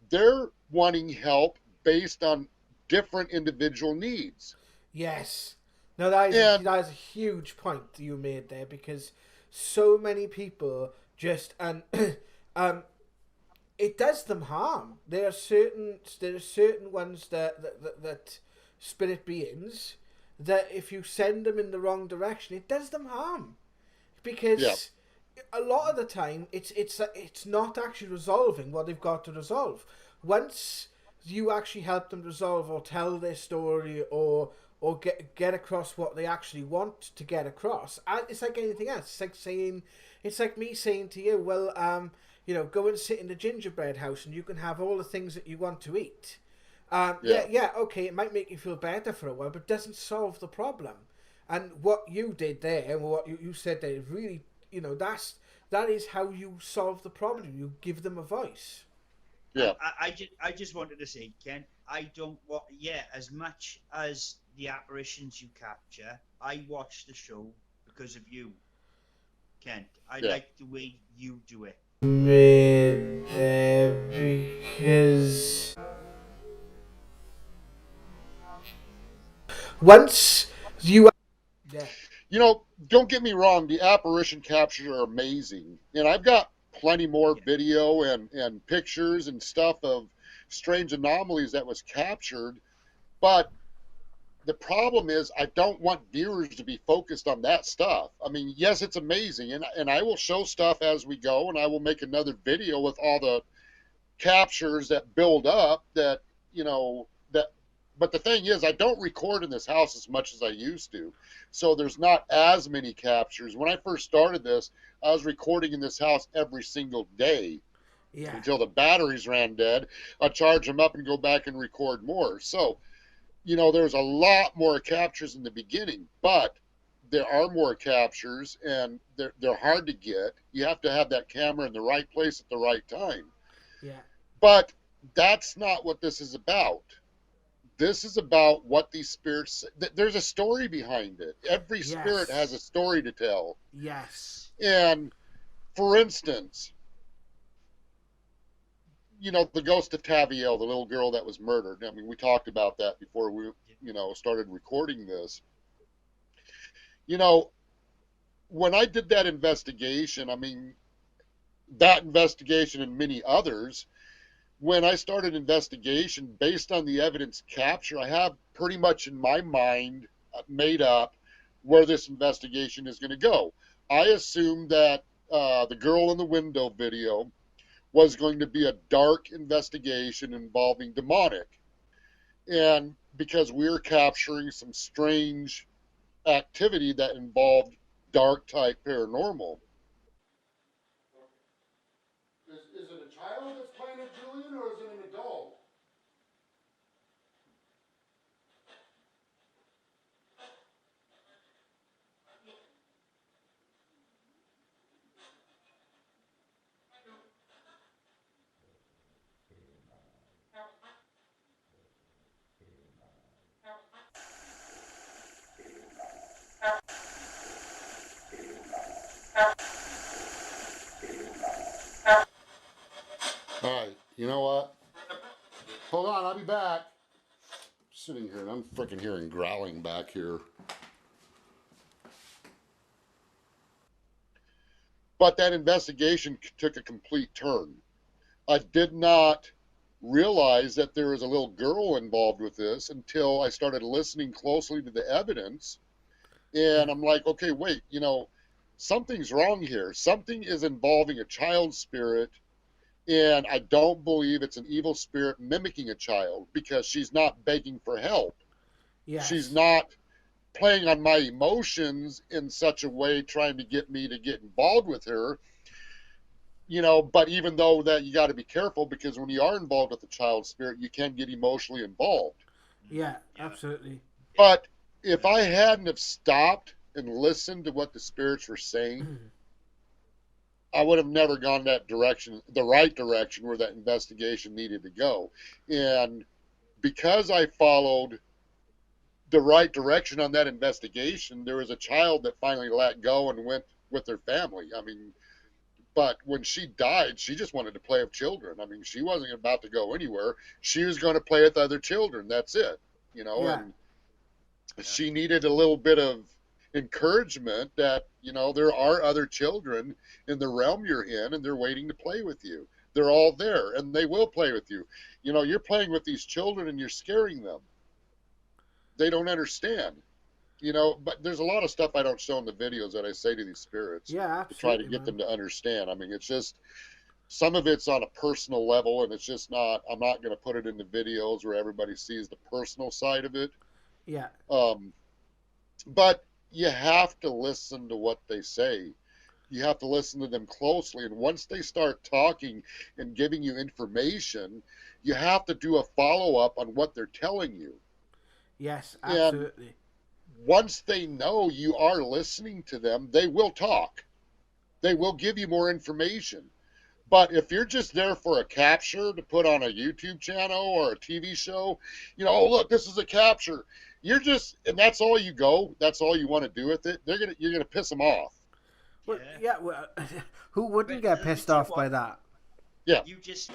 S2: They're wanting help based on different individual needs.
S4: Yes. No, that is a huge point you made there, because so many people just it does them harm. There are certain ones that spirit beings that if you send them in the wrong direction, it does them harm, because a lot of the time it's not actually resolving what they've got to resolve. Once you actually help them resolve or tell their story or get across what they actually want to get across, it's like anything else. It's like me saying to you, well, go and sit in the gingerbread house and you can have all the things that you want to eat. Okay, it might make you feel better for a while, but it doesn't solve the problem. And what you did there, and what you said there, really, that is how you solve the problem. You give them a voice.
S2: Yeah.
S3: I just wanted to say, Ken, I don't want, as much as the apparitions you capture, I watch the show because of you, Kent. I like the way you do it.
S4: because once you
S2: You know, don't get me wrong, the apparition captures are amazing. And I've got plenty more video and pictures and stuff of strange anomalies that was captured. But the problem is I don't want viewers to be focused on that stuff. I mean, yes, it's amazing. And I will show stuff as we go, and I will make another video with all the captures that build up that, you know, that, but the thing is, I don't record in this house as much as I used to. So there's not as many captures. When I first started this, I was recording in this house every single day until the batteries ran dead. I'd charge them up and go back and record more. So, you know, there's a lot more captures in the beginning, but there are more captures and they're hard to get. You have to have that camera in the right place at the right time.
S4: Yeah.
S2: But that's not what this is about. This is about what these spirits, there's a story behind it. Every spirit has a story to tell.
S4: Yes.
S2: And for instance, you know, the ghost of Taviel, the little girl that was murdered. I mean, we talked about that before we, you know, started recording this. You know, when I did that investigation, I mean, that investigation and many others, when I started investigation based on the evidence capture, I have pretty much in my mind made up where this investigation is going to go. I assumed that the girl in the window video was going to be a dark investigation involving demonic. And because we're capturing some strange activity that involved dark type paranormal.
S5: Is it a child that's playing a Julian, or is it an adult? All right, you know what? Hold on, I'll be back. Sitting here and I'm freaking hearing growling back here.
S2: But that investigation took a complete turn. I did not realize that there was a little girl involved with this until I started listening closely to the evidence. And I'm like, okay, wait, you know, something's wrong here. Something is involving a child spirit. And I don't believe it's an evil spirit mimicking a child, because she's not begging for help.
S4: Yes.
S2: She's not playing on my emotions in such a way, trying to get me to get involved with her. You know, but even though that, you got to be careful, because when you are involved with a child spirit, you can get emotionally involved.
S4: Yeah, absolutely.
S2: But if I hadn't have stopped and listened to what the spirits were saying, I would have never gone that direction, the right direction where that investigation needed to go. And because I followed the right direction on that investigation, there was a child that finally let go and went with their family. I mean, but when she died, she just wanted to play with children. I mean, she wasn't about to go anywhere. She was going to play with other children. That's it, you know.
S4: Yeah.
S2: And she needed a little bit of encouragement that, you know, there are other children in the realm you're in, and they're waiting to play with you. They're all there, and they will play with you. You know, you're playing with these children and you're scaring them. They don't understand, you know. But there's a lot of stuff I don't show in the videos that I say to these spirits,
S4: Yeah,
S2: to try to
S4: absolutely,
S2: get them to understand. I mean, it's just, some of it's on a personal level, and it's just not, I'm not going to put it in the videos where everybody sees the personal side of it.
S4: Yeah.
S2: But you have to listen to what they say. You have to listen to them closely. And once they start talking and giving you information, you have to do a follow-up on what they're telling you.
S4: Yes, absolutely.
S2: And once they know you are listening to them, they will talk. They will give you more information. But if you're just there for a capture to put on a YouTube channel or a TV show, you know, oh, look, this is a capture. You're just, and that's all you go. That's all you want to do with it. You're gonna piss them off.
S4: Well,
S3: Yeah.
S4: yeah. Well, who wouldn't
S3: But
S4: get
S3: I'll
S4: pissed
S3: tell you
S4: off
S3: what,
S4: by that?
S2: Yeah.
S3: You just.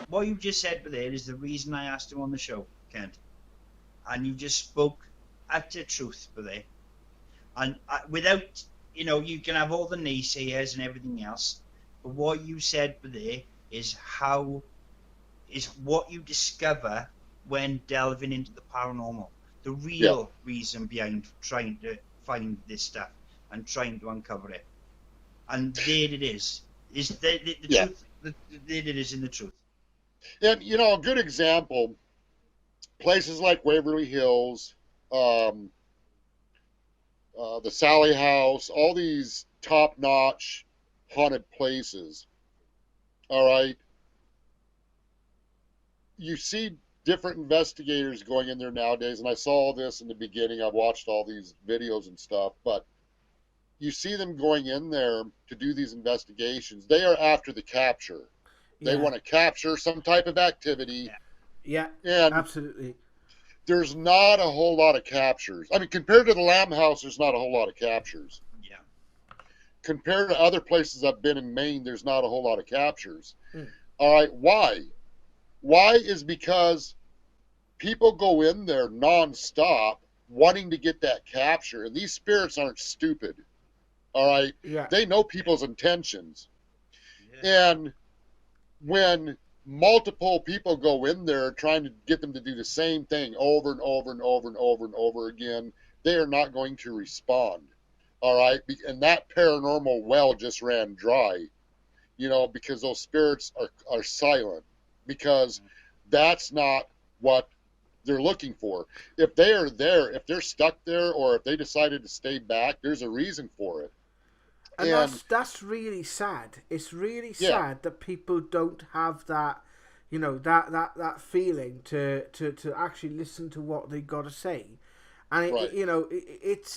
S3: What you just said there is the reason I asked him on the show, Kent. And you just spoke utter truth there. And without, you can have all the naysayers and everything else, but what you said there is what you discover when delving into the paranormal. The real reason behind trying to find this stuff and trying to uncover it. And there it is. Is the truth. There it is in the truth.
S2: And, a good example, places like Waverly Hills, the Sally House, all these top-notch haunted places, all right? You see different investigators going in there nowadays, and I saw this in the beginning. I've watched all these videos and stuff, but you see them going in there to do these investigations. They are after the capture. They want to capture some type of activity.
S4: Yeah,
S2: and
S4: absolutely.
S2: There's not a whole lot of captures. I mean, compared to the Lamb House, there's not a whole lot of captures.
S3: Yeah.
S2: Compared to other places I've been in Maine, there's not a whole lot of captures. All right, why? Why is because people go in there nonstop wanting to get that capture, and these spirits aren't stupid. All right?
S4: Yeah.
S2: They know people's intentions.
S3: Yeah.
S2: And when multiple people go in there trying to get them to do the same thing over and over and over and over and over again, they are not going to respond. All right? And that paranormal well just ran dry, because those spirits are silent, because that's not what they're looking for. If they are there, if they're stuck there, or if they decided to stay back, there's a reason for it.
S4: And that's really sad. It's really sad that people don't have that, that feeling to actually listen to what they got to say, and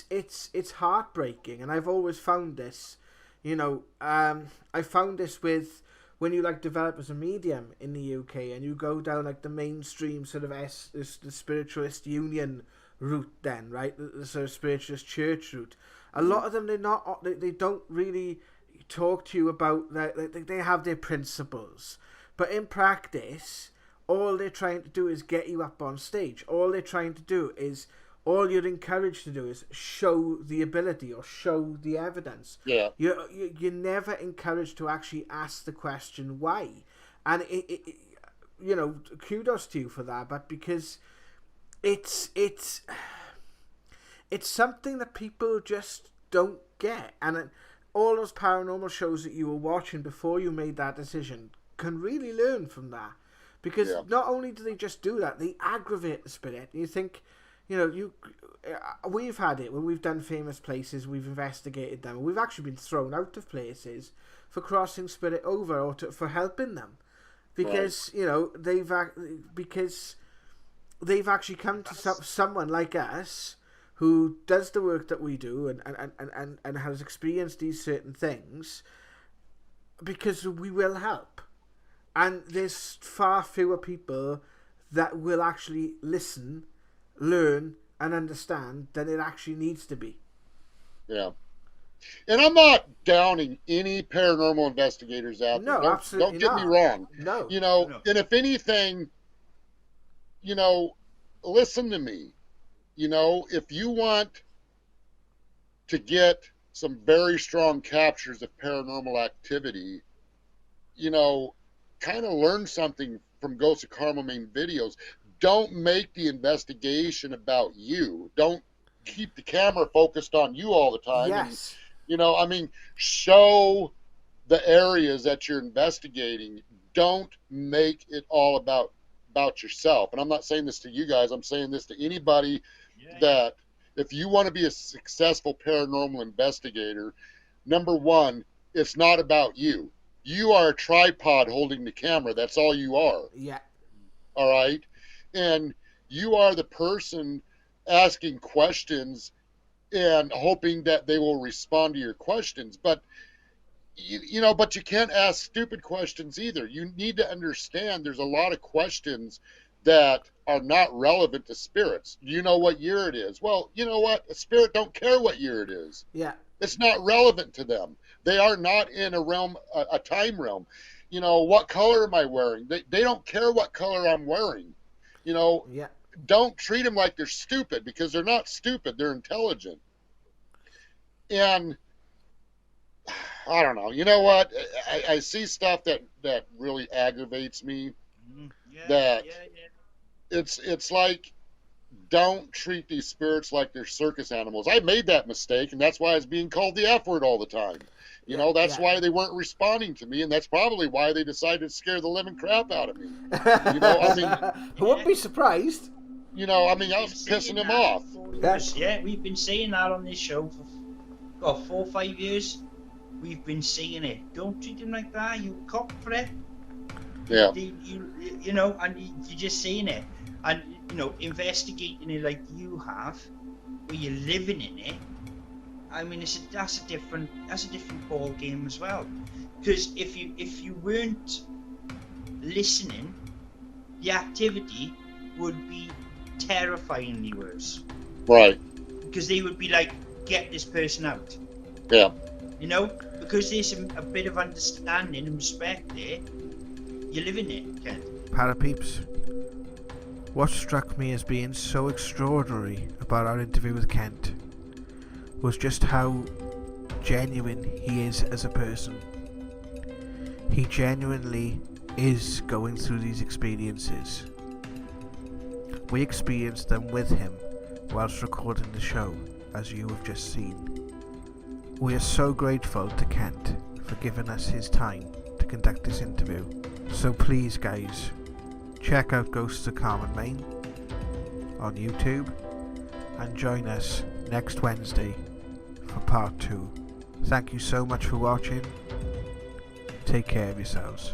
S4: it's heartbreaking. And I've always found this, I found this with when you develop as a medium in the UK and you go down the mainstream sort of the spiritualist union route, then right, the sort of spiritualist church route. A lot of them, they don't really talk to you about they have their principles, but in practice, all they're trying to do is get you up on stage. All you're encouraged to do is show the ability or show the evidence.
S2: Yeah.
S4: You're never encouraged to actually ask the question why, and kudos to you for that. But because it's something that people just don't get. And all those paranormal shows that you were watching before you made that decision can really learn from that. Because not only do they just do that, they aggravate the spirit. You think, we've had it when we've done famous places, we've investigated them, and we've actually been thrown out of places for crossing spirit over or for helping them. Because, they've actually come to someone like us who does the work that we do and has experienced these certain things, because we will help. And there's far fewer people that will actually listen, learn, and understand than it actually needs to be.
S2: Yeah. And I'm not downing any paranormal investigators out there.
S4: No, absolutely
S2: don't get me wrong.
S4: No.
S2: No. And if anything, listen to me. If you want to get some very strong captures of paranormal activity, kind of learn something from Ghosts of Carmel Maine videos. Don't make the investigation about you. Don't keep the camera focused on you all the time.
S4: Yes.
S2: And, show the areas that you're investigating. Don't make it all about yourself. And I'm not saying this to you guys. I'm saying this to anybody that if you want to be a successful paranormal investigator, number one, it's not about you. You are a tripod holding the camera. That's all you are.
S4: Yeah.
S2: All right. And you are the person asking questions and hoping that they will respond to your questions. But, but you can't ask stupid questions either. You need to understand there's a lot of questions that are not relevant to spirits. You know what year it is? Well, you know what? A spirit don't care what year it is.
S4: Yeah.
S2: It's not relevant to them. They are not in a realm, a time realm. What color am I wearing? They don't care what color I'm wearing.
S4: Yeah.
S2: Don't treat them like they're stupid, because they're not stupid. They're intelligent. And I don't know. You know what? I see stuff that really aggravates me. It's like, don't treat these spirits like they're circus animals. I made that mistake, and that's why I was being called the F word all the time. That's why they weren't responding to me, and that's probably why they decided to scare the living crap out of me.
S4: I wouldn't be surprised.
S2: I was pissing them off.
S3: Yeah, we've been saying that on this show for 4 or 5 years. We've been saying it. Don't treat them like that. You cop for it.
S2: Yeah.
S3: And you're just saying it. And, investigating it like you have, where you're living in it, I mean, that's a different ball game as well. Because if you weren't listening, the activity would be terrifyingly worse.
S2: Right.
S3: Because they would be like, get this person out.
S2: Yeah.
S3: Because there's a bit of understanding and respect there, you're living it, Ken.
S4: Parapeeps, what struck me as being so extraordinary about our interview with Kent was just how genuine he is as a person. He genuinely is going through these experiences. We experienced them with him whilst recording the show, as you have just seen. We are so grateful to Kent for giving us his time to conduct this interview. So please guys, check out Ghosts of Carmel Maine on YouTube and join us next Wednesday for part 2. Thank you so much for watching. Take care of yourselves.